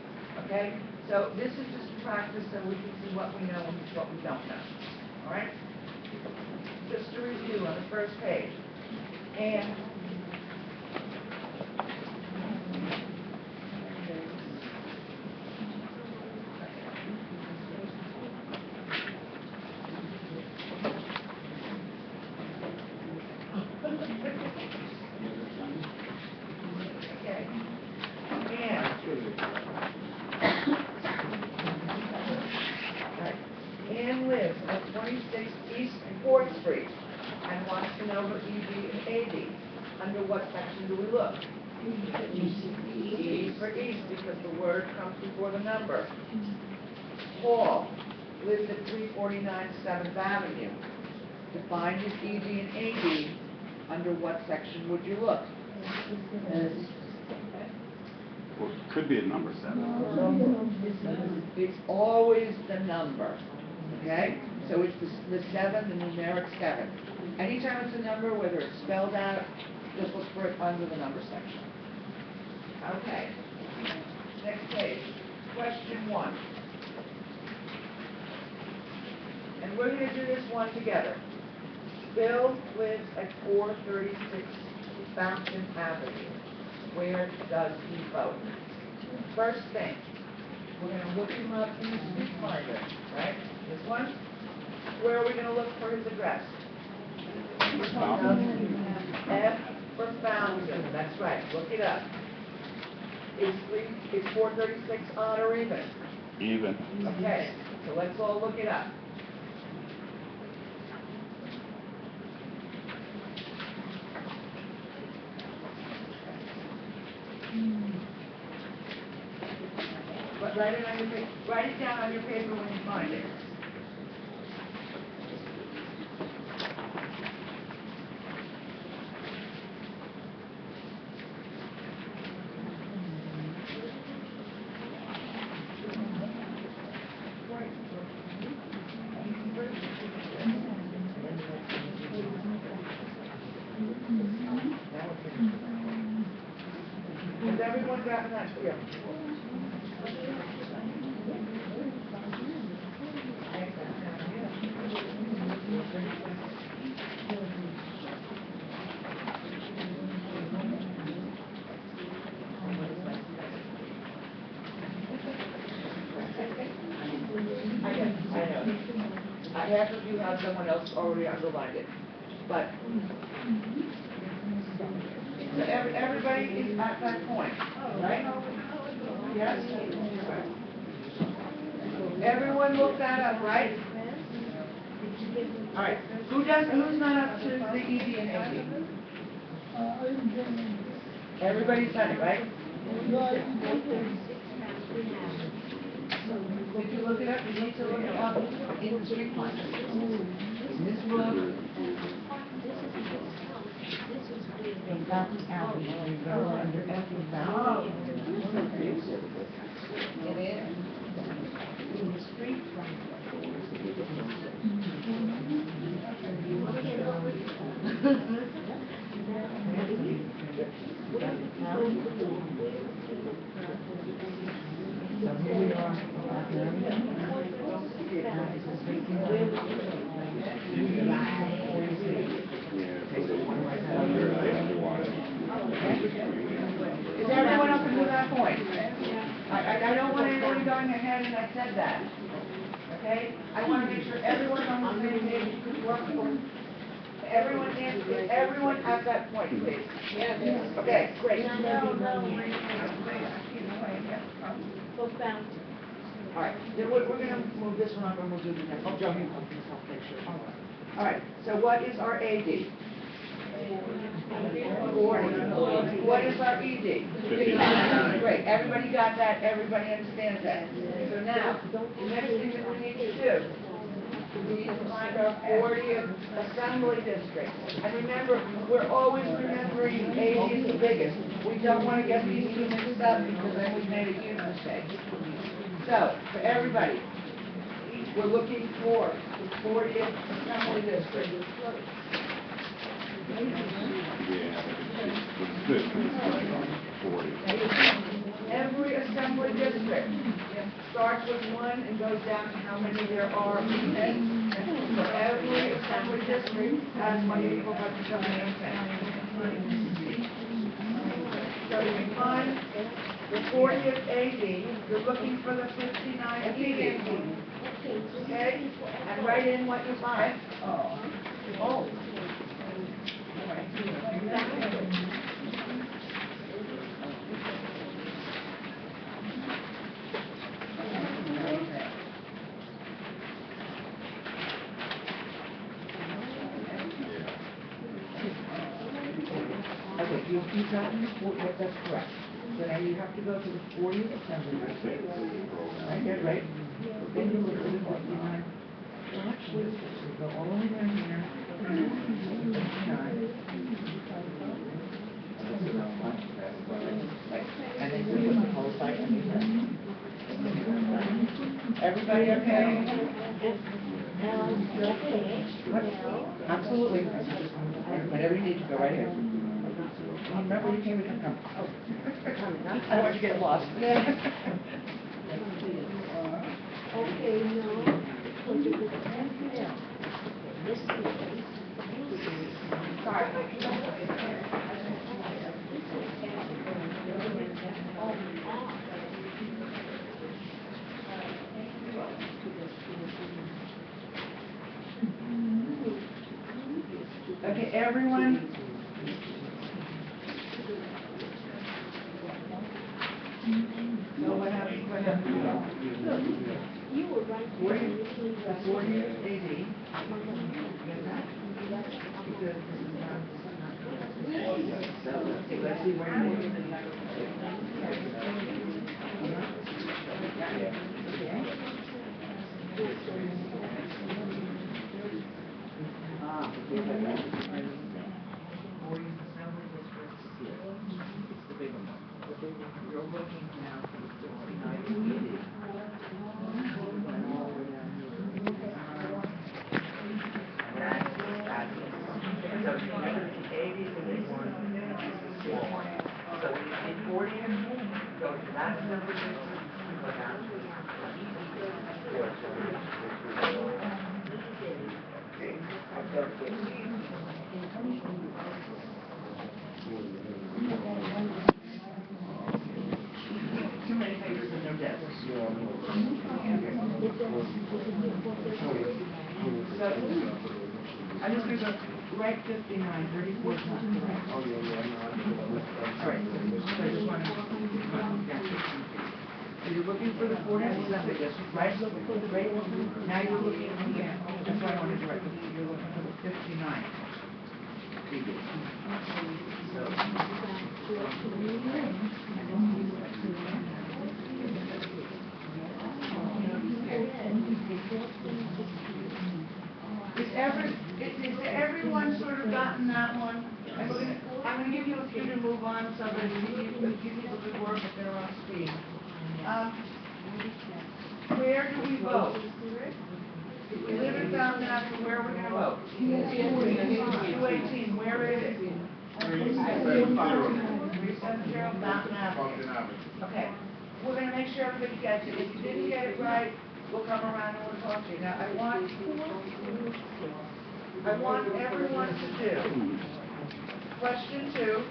Okay? So this is just practice so we can see what we know and what we don't know. All right? Just to review on the first page. And okay. Right. Ann lives at 26 East 4th Street and wants to know her ED and AD. Under what section do we look? E for East, because the word comes before the number. Paul lives at 349 7th Avenue. To find his ED and AD, under what section would you look? Well, it could be a number 7. It's always the number, okay? So it's the 7, the numeric 7. Anytime it's a number, whether it's spelled out, just look for it under the number section. Okay. Next page. Question 1. And we're going to do this one together. Bill lives at 436 Fountain Avenue. Where does he vote? First thing, we're going to look him up in the street finder, right? This one. Where are we going to look for his address? F for Fountain. That's right. Look it up. Is 436 odd or even? Even. Okay. So let's all look it up. write it on your paper, write it down on your paper when you find it. Has everyone gotten that? Yeah. I know. Half of you have someone else already underlined it, but so everybody is at that point, right? Yes? Everyone looked that up, right? All right. Who's not up to the ED and AD? Everybody's done it, right? Did you look it up? You need to look it up in the street plan. In this book. It is. In the street Is everyone up to that point? I don't want anybody going ahead and I said that. Okay? I want to make sure everyone's on the same page. Everyone at that point, please. Okay, great. All right, then we're going to move this one up and we'll do the next one. Joe, you come please help make sure. All right, so what is our AD? 40. What is our ED? 59. Great, everybody got that, everybody understands that. So now, the next thing that we need to do, we need to find our 40th assembly district. And remember, we're always remembering AD is the biggest. We don't want to get these two mixed up because then we made a huge mistake. So, for everybody, we're looking for the 40th assembly district. Every assembly district starts with 1 and goes down to how many there are. Okay? So every assembly district has 1 equal to 7. So you find the 40th AD, you're looking for the 59th ED. Okay? And write in what you find. Oh. Okay, you've gotten the 40th, that's correct. So now you have to go to the 40th assembly district. Right there, right? Then you look at the 59 election district. So go all the way down here. 59. And then you put the whole site in. Everybody okay? Absolutely. Whenever you need to go right here. Remember you came with your come. I don't want you to get lost. Okay, no. Okay, everyone. So what happened? What happened? You were right. 40 AD. Get that? Because this is not. So let's see where it is. Assembly districts. It's the bigger one. You're looking now for the 49 ED. So remember, the 80 is the big one, and the 60 is the small one. So when you see 40, go to that assembly district, go down to the okay, so 15. Too many papers in their desks. So, I'm just going to go right 59, 34 is not correct. All right, so I just want to, so you're looking for the 40th assembly district, right? Right? Now you're looking here. That's why I wanted to write, you're looking for the 59. Is everyone sort of gotten that one? I'm gonna give you a few to move on so that you people could work at their own speed. Where do we vote? We live in Fountain Avenue, where are we gonna vote? 218, where is it? 370 Fountain Avenue. Okay, we're gonna make sure everybody gets it. If you didn't get it right, we'll come around and we'll talk to you. Now, I want everyone to do question 2,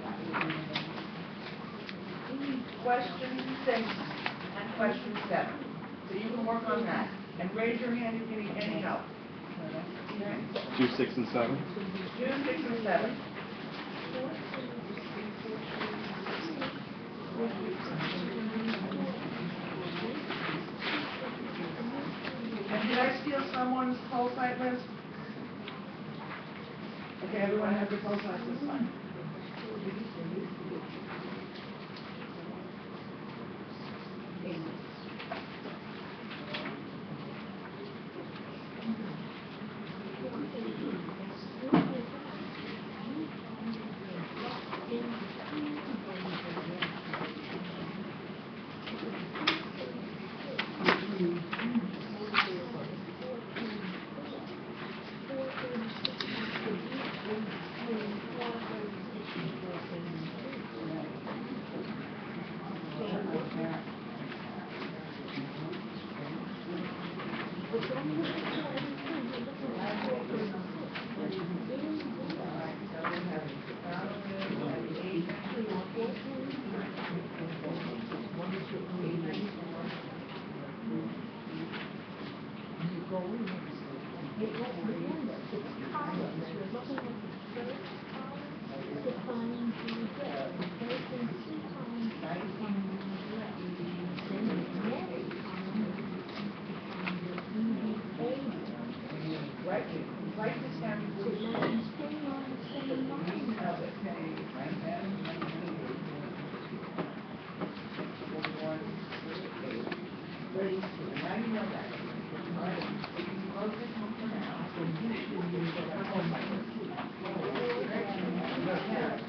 question 6, and question 7. So you can work on that. And raise your hand if you need any help. Okay? 2, 6, and 7. 2, 6, and 7. And did I steal someone's poll site list? Okay, everyone has their poll site list signed. Write this down before you start. You need to know it. Right now, 32. Now you know that. All right. You can close this one for now. Go down.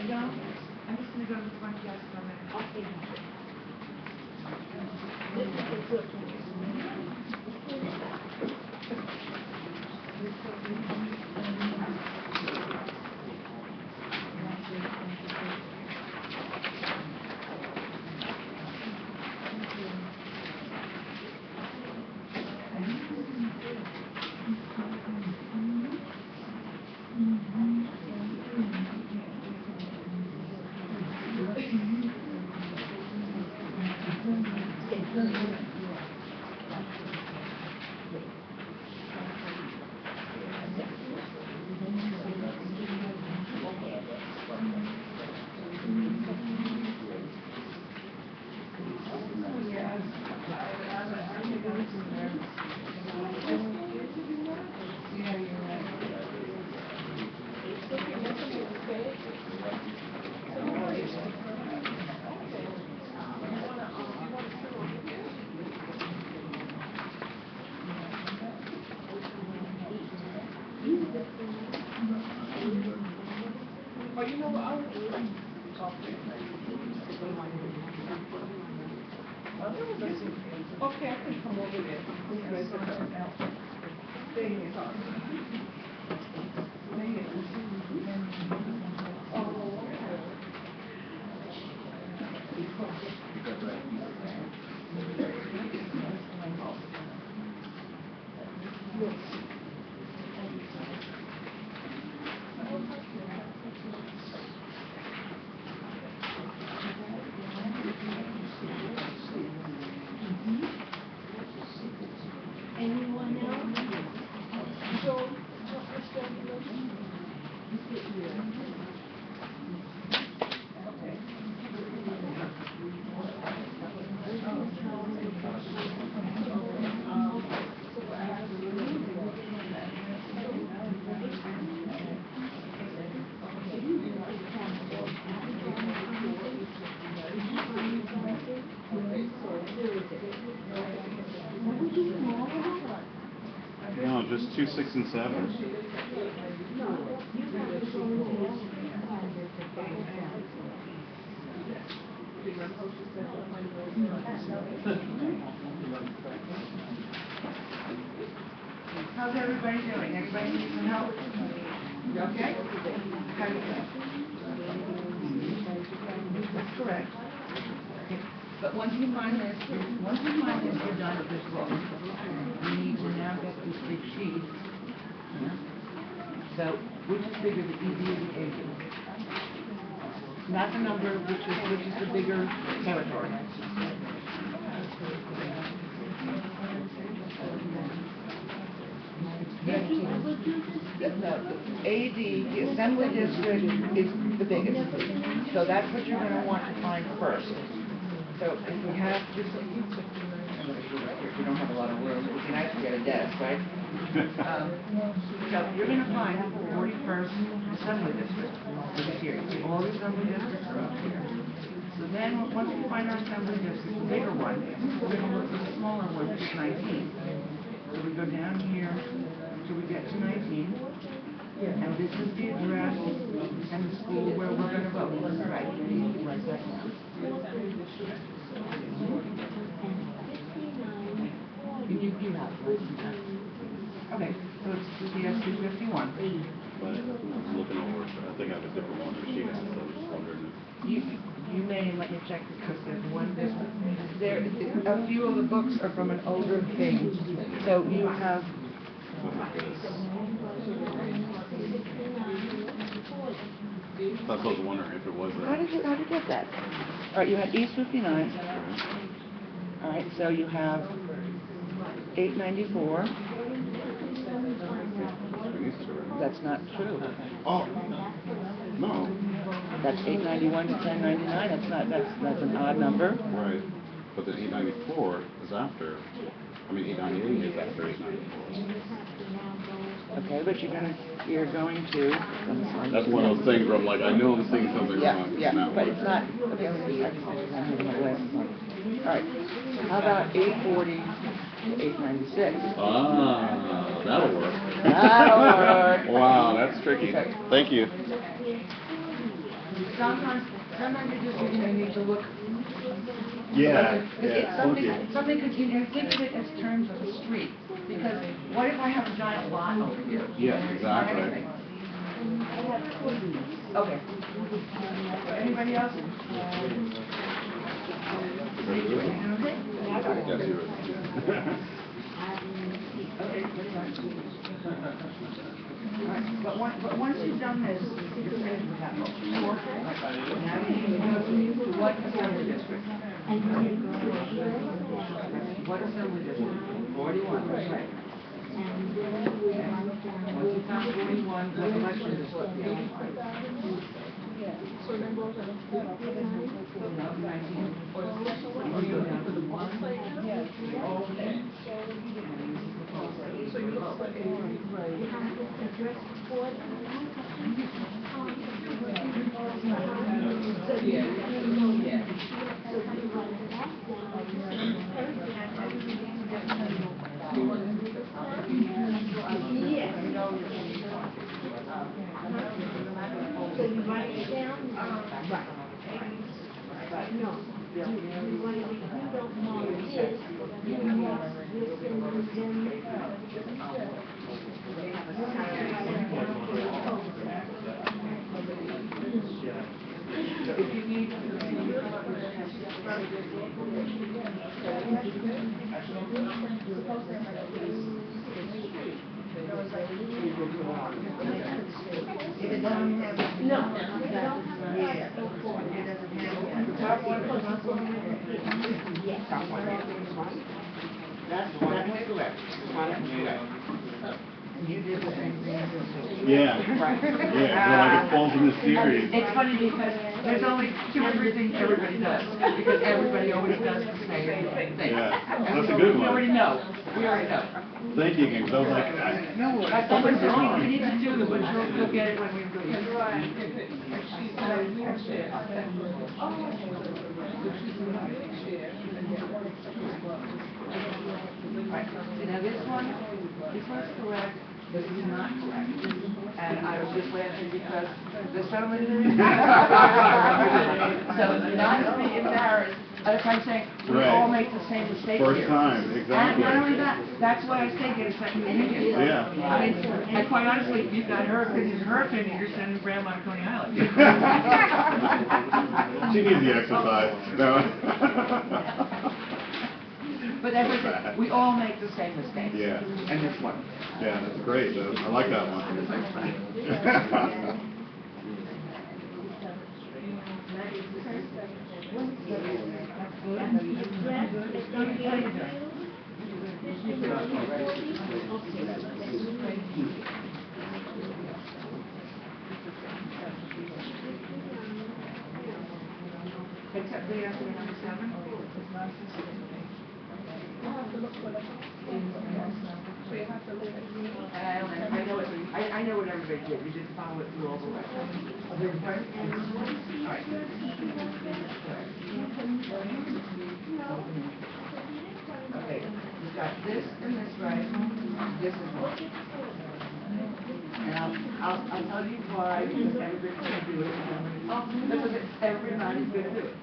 John, I'm just gonna go to the front desk for a minute. But you know what, I would okay, I can come over there. Stay here. Stay here. Oh, okay. Anyone else? Joe, No, just 2, 6, and 7. How's everybody doing? Everybody need some help? You okay? How do you feel? That's correct. Okay. But once you find this, you're done with this book. You need to now get this big sheet. Yeah. So, which is bigger, the ED or the AD? Not the number, which is the bigger territory. No, the AD, the Assembly District is the biggest. So that's what you're going to want to find first. So if we have just, I'm going to shoot right here. We don't have a lot of room. It'd be nice to get a desk, right? So you're going to find the 41st Assembly District, which is here. You see all the Assembly Districts are up here. So then, once we find our Assembly District, the bigger one, we're going to look for the smaller one, which is 19. So we go down here till we get to 19. And this is the address and the school where we're going to vote. Right, you write that down. You have it. Okay, so it's CS 251. But I was looking over, I think I have a different one than she has, so I was just wondering You may let me check because there's one, a few of the books are from an older thing. So you have, that's what I was wondering if it was how did you get that? All right, you had East 59. All right, so you have 894. That's not true. Oh, no. That's 891 to 1099. That's an odd number. Right. But then 894 is after. I mean, 898 is after 894. Okay, but you're going to. That's one of those things where I'm like, I know I'm seeing something wrong. Yeah, It's not but one. it's not, okay, I'm having my glasses on. All right, how about 840 to 896? Ah, that'll work. That'll work. Wow, that's tricky. Okay. Thank you. Sometimes you just need to look. Yeah, It's funky. something could, you know, think of it as terms of a street, because what if I have a giant lot over here? Yeah, And there's exactly. not anything? Okay. Anybody else? Okay? Yes, you would. Okay, that's fine. All right, but once you've done this, you're finished with that motion. Now you need to go to what assembly district? What assembly district? 41, right. Once you've done 41, what election district? So then go to the. No, 19. So you look for a. So you write it down? Right. No, you want to, you don't mark this, you mark this and then. If you need to. If it doesn't have. No. Yeah. It doesn't have. The top one. That's correct. And you did the same thing. Yeah. Right. Yeah, so like it falls in the series. It's funny because there's only 2 or 3 things everybody does, because everybody always does the same thing. Yeah, And that's a so good We one. already know. Thank you, because I was like, I know what That's I'm what wrong. we need to do, but you'll get it when we do it. Right. So now this one's correct, this is not correct. And I was just laughing because the settlement agreement. So not to be embarrassed, I'm saying, we Right. all make the same mistake here. First time, exactly. And not only that, that's why I say get a second opinion. Yeah. I mean, and quite honestly, you've got her opinion, you're sending Grandma to Coney Island. She needs the exercise. No. But as I said, we all make the same mistake. Yeah. And this one. Yeah, that's great. I like that one. Except the answer number 7. You have to look for the. So you have to look at me. I know what everybody did. You didn't follow it through all the way. All right. Okay, we've got this and this right. This is wrong. And I'll tell you why, because everybody's going to do it. Because everybody's going to do it.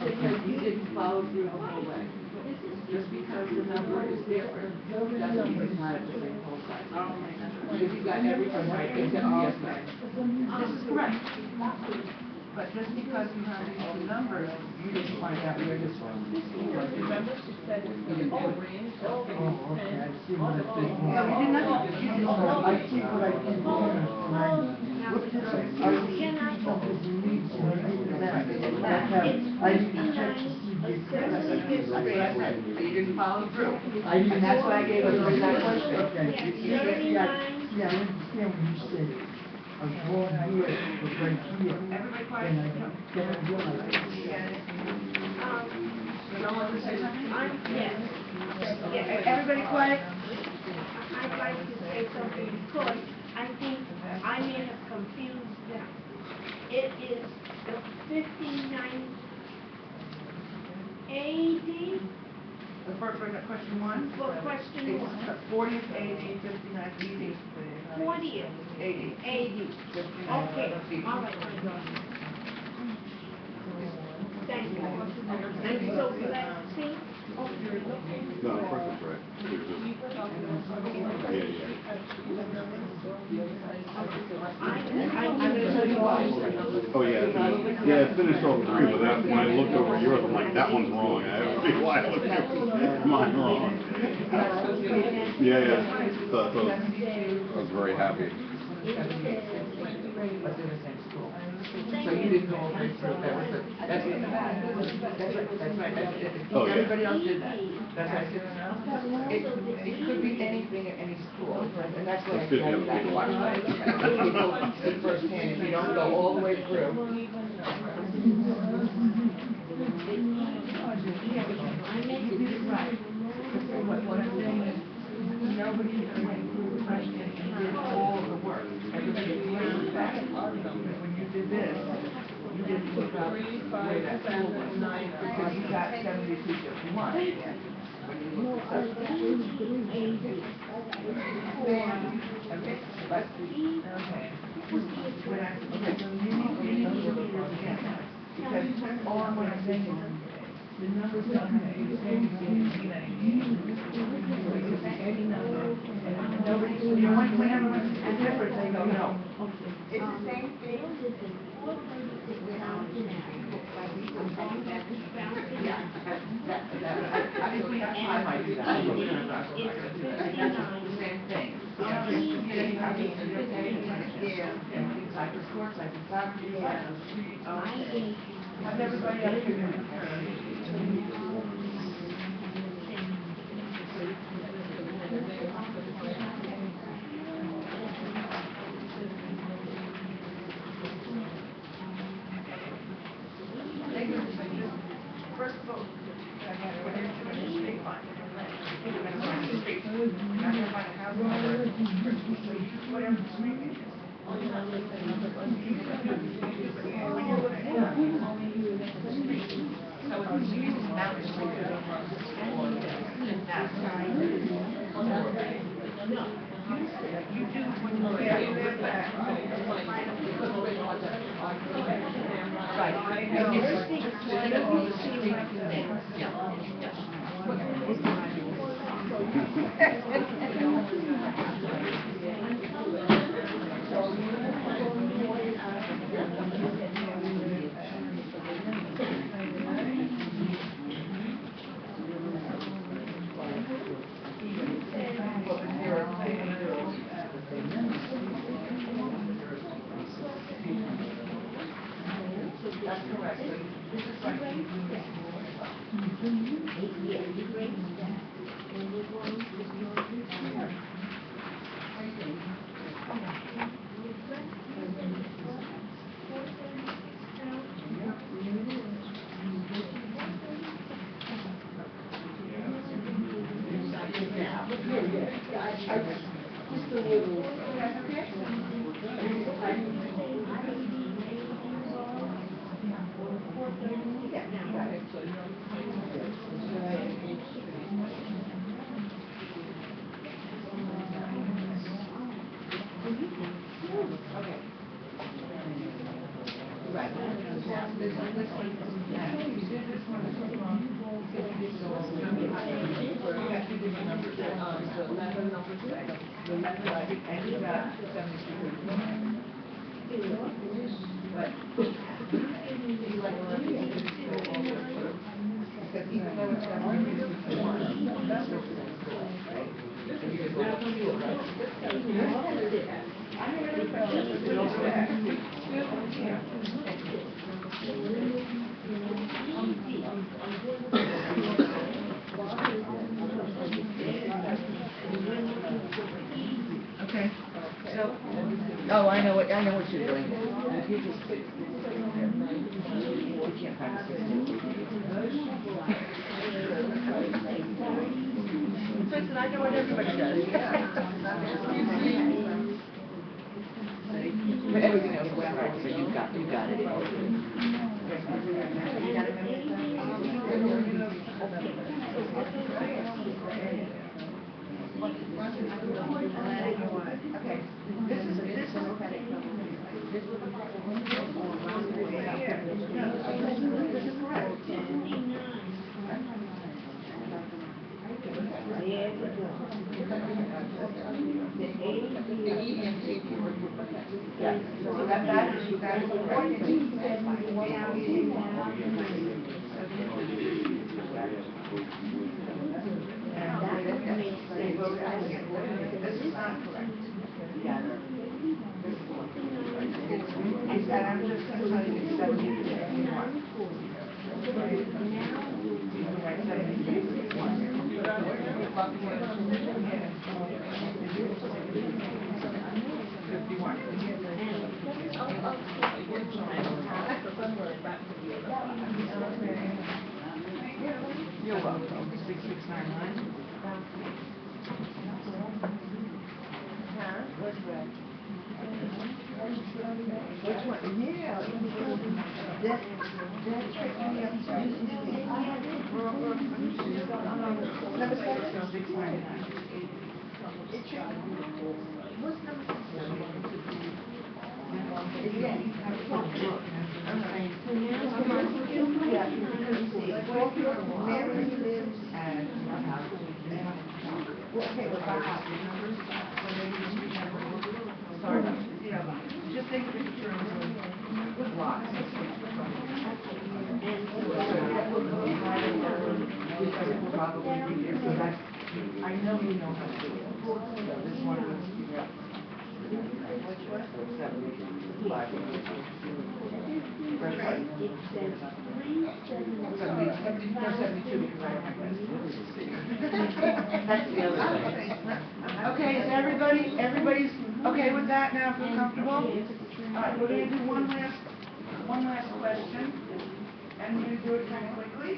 Because you didn't follow through the whole way. Just because the number is different, doesn't mean it's not the same whole size. If you got everything right, except yes, ma'am. This is correct. But just because you have these 2 numbers, you didn't find out where this one was. Remember, she said it's in the range of Oh, okay, I see what it's So you did nothing. You did nothing. I see what I can do. Look at this, I see numbers in these, I didn't check to see the That's what I said. So you didn't follow through. I didn't. And that's why I gave you that question. Okay, I understand what you said. I was wrong here, but right here, Everybody then quiet? I realized. Someone want to say something? Yes. Yeah, everybody quiet? I'd like to say something because I think I may have confused them. It is the 59 AD For question one? for question one. 40th AD, 59th ED. 40th AD. AD. Okay, all right, my daughter. Thank you. I'm so glad, see? Oh, you're looking. No, of course that's right. It's just- Yeah, yeah. I'm gonna tell you why. Oh, yeah, it finished all three, but then when I looked over yours, I'm like, that one's wrong. I have to see why I looked at mine wrong. Yeah. So I was very happy. But they're the same school. So you didn't go over it through, that's right. Oh, yeah. Everybody else did that. That's right. It could be anything at any school, and that's what I It's good to have said. people watch that. See firsthand, if you don't go all the way through. You did it right. What I'm saying is, nobody went through the question and did all the work. Everybody ground back. When you did this, you didn't look up where that school was. Because you got 7251. When you looked at the okay, but, okay. Okay, so you need to look at it again. Because all I'm saying is, the numbers don't have any sense in it could be any number, and nobody, whenever it's different, they go, no. It's the same thing. Obviously, that's time I do that. That's the same thing. And cyber sports, cyber soccer, have everybody else give me a turn. First of all, when you're doing a street find, you're going to find a street. You're not going to find a house number. So you just whatever the street is. When you're looking at it, you only use the street. So if you use Mountain Street or you do when you look at it. Right. That's correct. This is like Okay, so Oh, I know what you're doing. You just, you can't find a Listen, I know what everybody does. But everything else was right, so you got it. Okay, this is correct. Yeah, so that's this is not correct. Yeah. And I'm just going to tell you, it's 71. You're welcome. 6699. Which one? Yeah. That tricked me up. Number 699. What's number 6? Mary lives at okay, with our house numbers, so maybe the street number. Sorry, just take a picture with lots. Because it will probably be there, so that's, I know you know how to do it. So this one was, which one? 75. First one. It says 72 because I don't have that. That's the other thing. Okay, is everybody's okay with that now? Feel comfortable? All right, we're going to do one last question, and we're going to do it kind of quickly.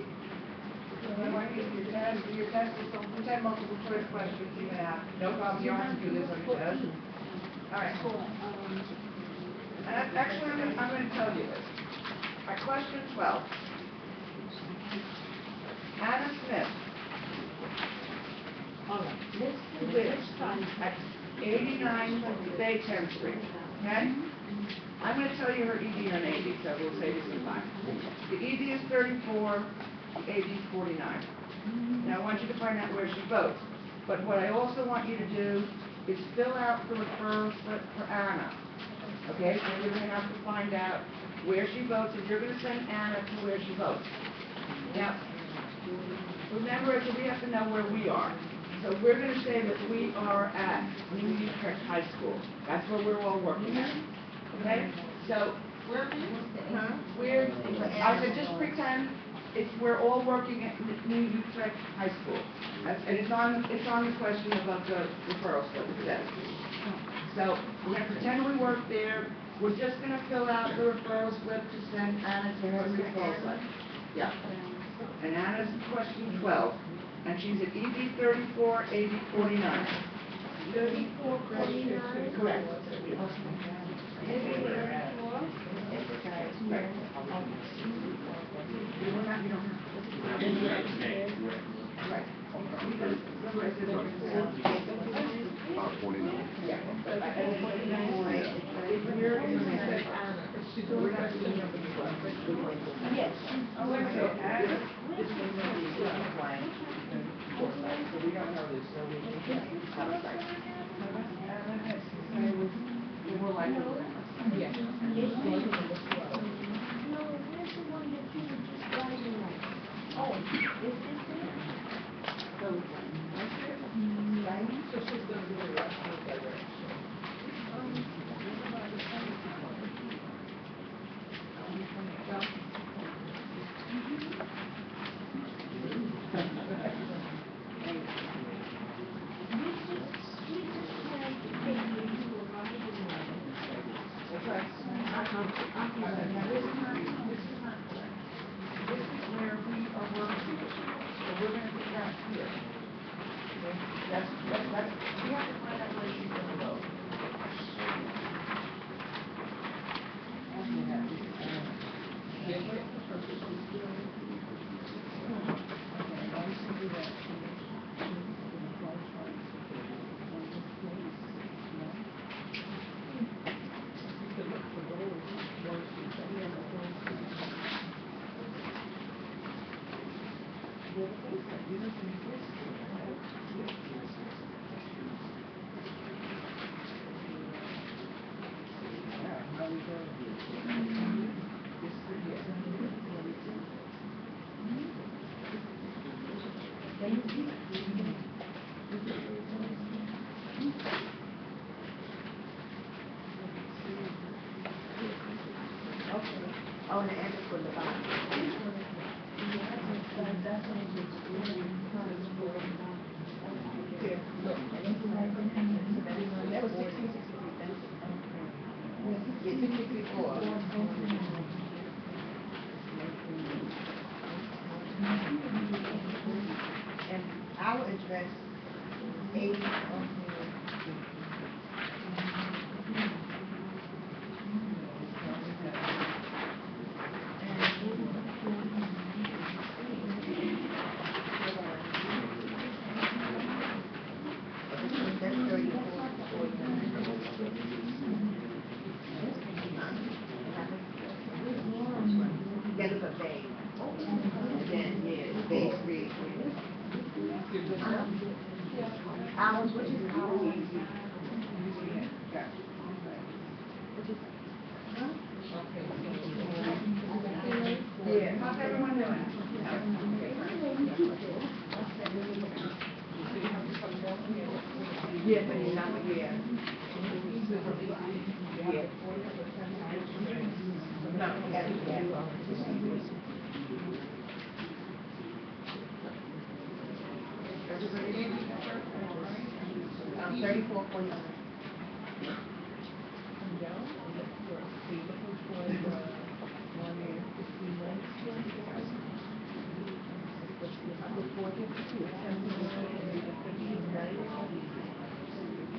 Your test is pretend multiple choice questions you have. No problem, you don't have to do this on your test. All right. And actually, I'm going to tell you this. All right, question 12. Anna Smith lives at 89 Baytown Street. Okay? I'm going to tell you her ED and AD, so we'll save you some time. The ED is 34, the AD is 49. Now I want you to find out where she votes. But what I also want you to do is fill out the referral slip for Anna. Okay? So you're going to have to find out where she votes, and you're going to send Anna to where she votes. Now, remember, we have to know where we are. So we're going to say that we are at New Utrecht High School. That's where we're all working at. Okay? So, I said just pretend we're all working at New Utrecht High School. And it's on the question about the referral slip, it says. So we're going to pretend we work there. We're just going to fill out the referral slip to send Anna to her referral slip. Yeah. And Anna's question 12. And she's at ED 34, AD 49. 34, 49? Correct. Right. 49. Yeah. Yes. So we don't know this, so we can have a site. More likely. Yes. No, where's the one that you were just writing on? Oh, is this it? So she's gonna do the rest of the direction. We just tried to figure you were writing on it. Now, this is not correct. This is where we are working, so we're gonna put that here. Okay? We have to find out where she's gonna go. Oh, and the end is for the bottom. Here, look. That was 1663, that's It's 64. And our address, 80. That's 34, 49. Yeah, look at Bay. And then, yeah, Bay Street. Ours, which is our easy. Yeah, how's everyone doing? Yeah, but you're not, yeah. Yeah. No, yeah. 34.49.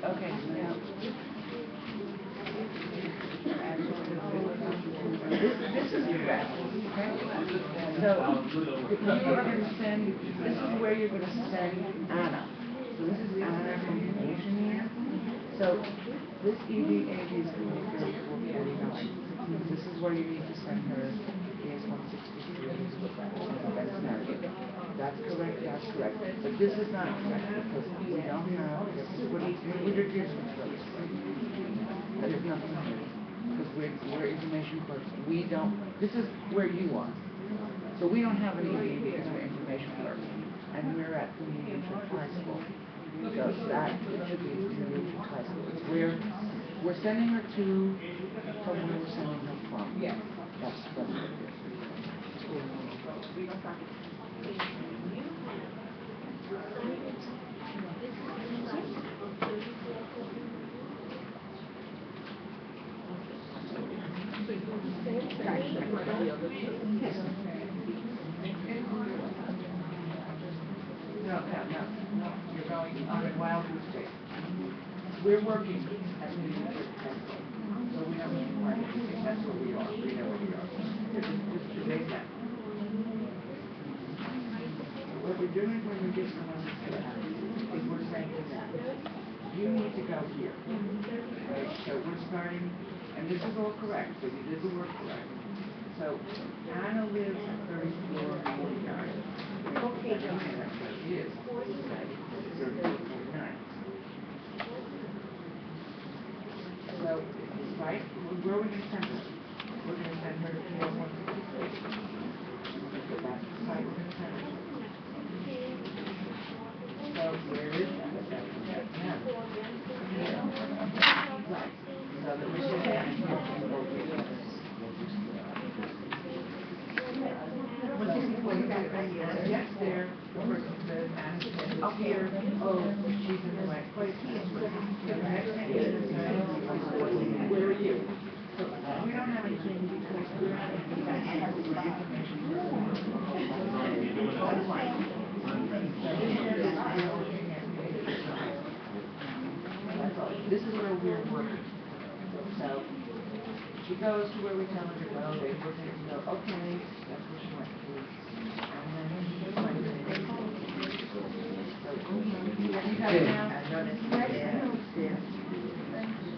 Okay, now. This is correct, okay? So, if you are gonna send, this is where you're gonna send Anna. So this is Anna's information here. So, this EDAG is gonna be 3449. This is where you need to send her is 163. That's correct, that's correct. But this is not correct because we don't have, what are your first? That is nothing to do. Because we're information clerks. We don't, this is where you are. So we don't have any information clerk. And we're at the high school. So that should be the high school. It's where we're sending her to, from where we're sending her from. Yes. That's what it is. No, you're going on a wild goose chase. We're working at the temple, so we don't need to find anything. That's where we are. We know where we are. Just today that. What we're doing when we give someone this is we're saying to them, you need to go here. Okay, so we're starting, and this is all correct, so you did the work correct. So Anna lives at 3449. Okay. That's where she is. 3449. So, right, where are we going to send her? We're going to send her to 163. So that's the site we're going to send her to. So where is that? That's now. Right. So that we should have here in location. Yes, there, the person says, and says, here, oh, she's in the right place. The next thing is, where are you? So we don't have any This is where we're working. So she goes to where we tell her to go, they look at it and go, okay, that's where she went to. And then she goes like this. You got it now?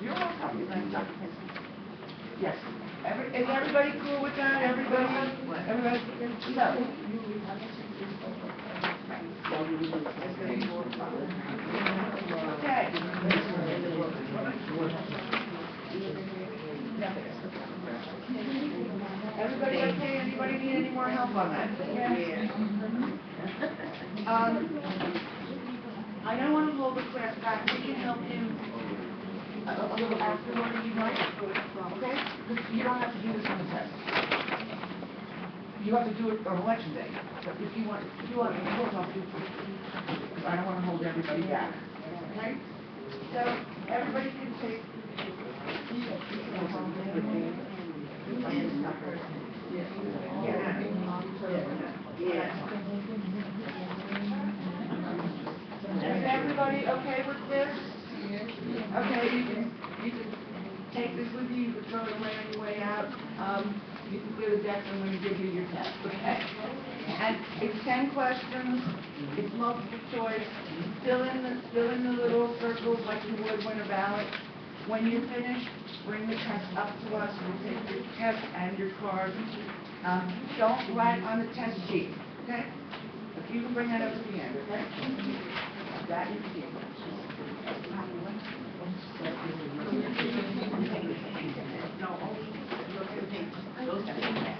You're welcome. Yes. Is everybody cool with that? Everybody? So. Okay. Everybody okay? Anybody need any more help on that? Yeah. I don't want to hold the class back. We can help him a little afterward if you'd like. Okay? You don't have to do this on the test. You have to do it on election day. But if you want to do it, I'll do it. I don't want to hold everybody back. Okay? So everybody can take. Is everybody okay with this? Okay, you can take this with you, you can throw it away on your way out. You can clear the decks, I'm going to give you your test, okay? And it's 10 questions, it's multiple choice. Fill in the little circles like you would when a ballot. When you're finished, bring the test up to us, we'll take your test and your card. Don't write on the test sheet, okay? You can bring that up at the end, okay? That you can. No, only those kind of things.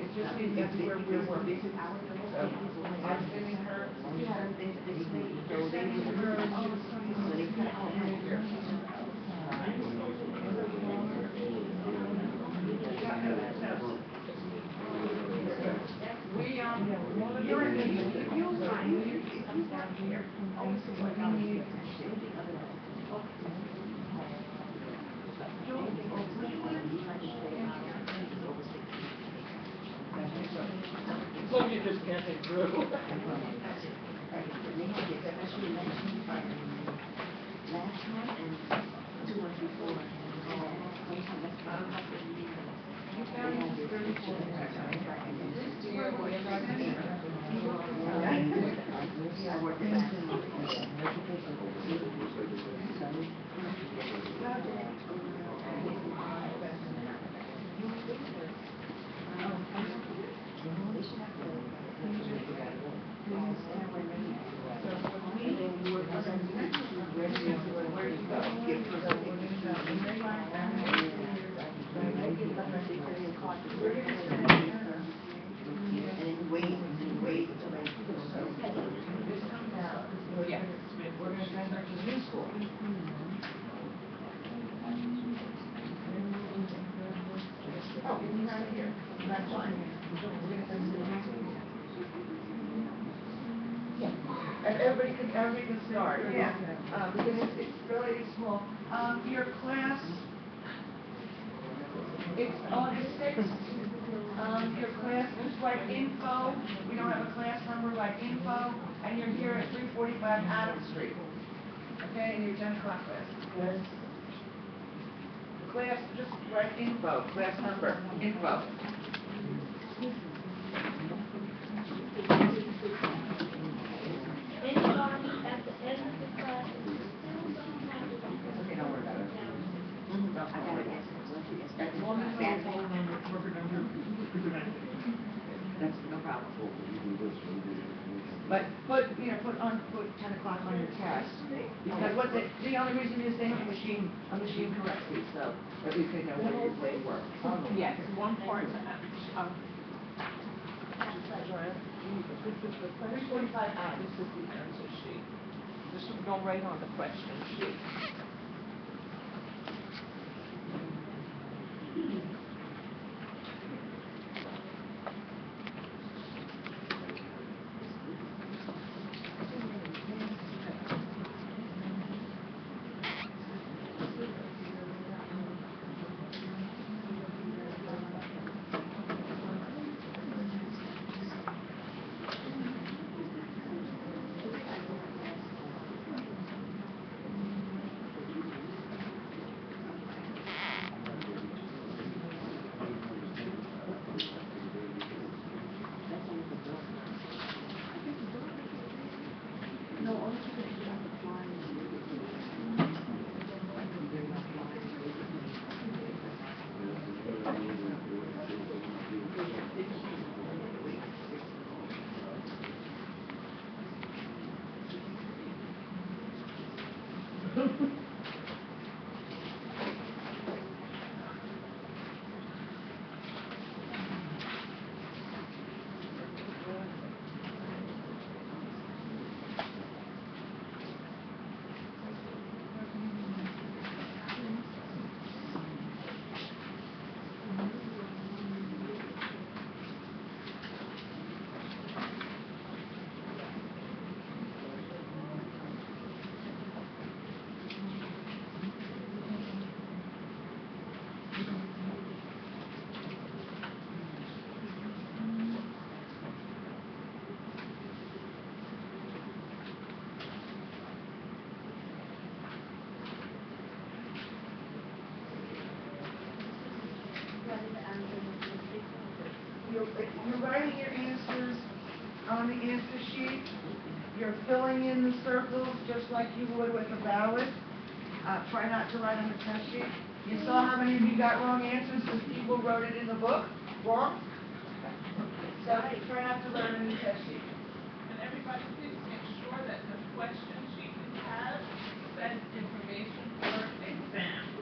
It's just where we're working. So I'm sending her. You're sending her. You're in the, you'll find it down here. So you just can't get through. Last month and 2 months before. You found 34. This year we're starting. I worked it back. Yeah, we're going to send her to new school. Oh, he's not here. That's fine. We're going to send her to new school. And everybody can start. Yeah. Because it's really small. Your class, it's August 6th. Your class, just write info. We don't have a class number, write info. And you're here at 345 Adams Street. Okay, in your 10 o'clock class. Class, just write info, class number, info. Anybody at the end of the class? Okay, don't worry about it. I got it. As long as put 10 o'clock on your test, because the only reason is they have a machine corrects these, so at least they know what you work. Yes, one part, 345 hours. this is the answer sheet. This would go right on the question sheet. You're writing your answers on the answer sheet. You're filling in the circles just like you would with a ballot. Try not to write on the test sheet. You saw how many of you got wrong answers because people wrote it in the book wrong? So try not to write on the test sheet. And everybody, please make sure that the question sheet has said information for exam.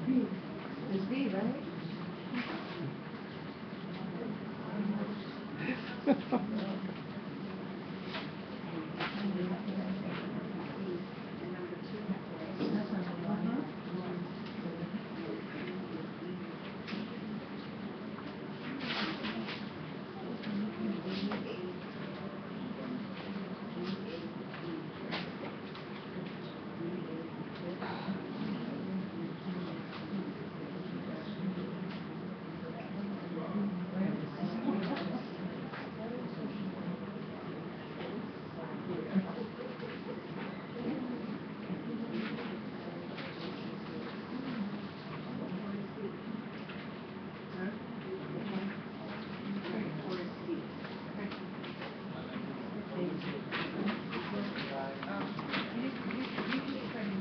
It's B, right?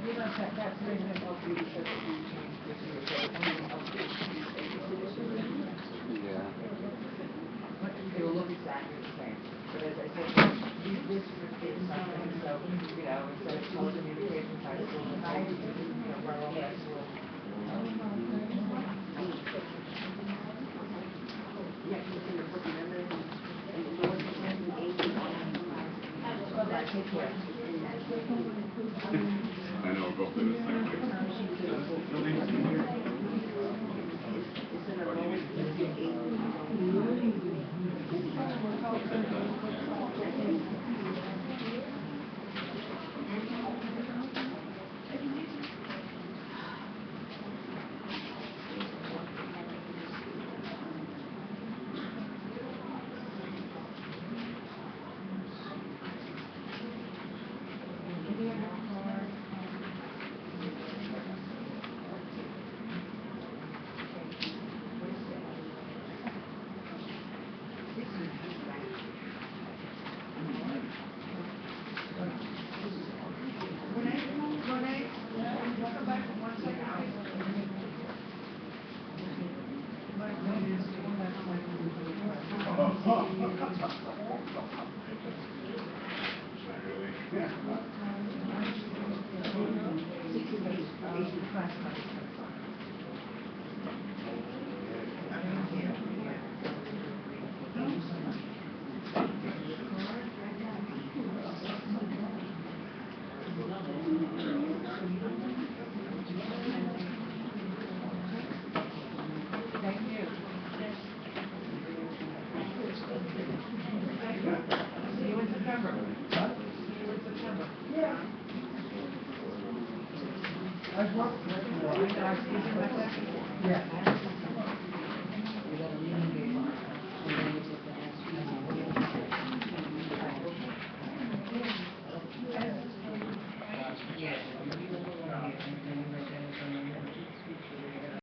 Give us that statement of the but it will look exactly the same. But as I said, this is something, so, instead of telecommunications high school, and I, rural high school. Bye-bye, take care. I know, go through this thing. Renee, can you come back for 1 second, please? My point is, one last point. Thank you. See you in September. See you in September. I've worked with, Are you guys using my session? yeah.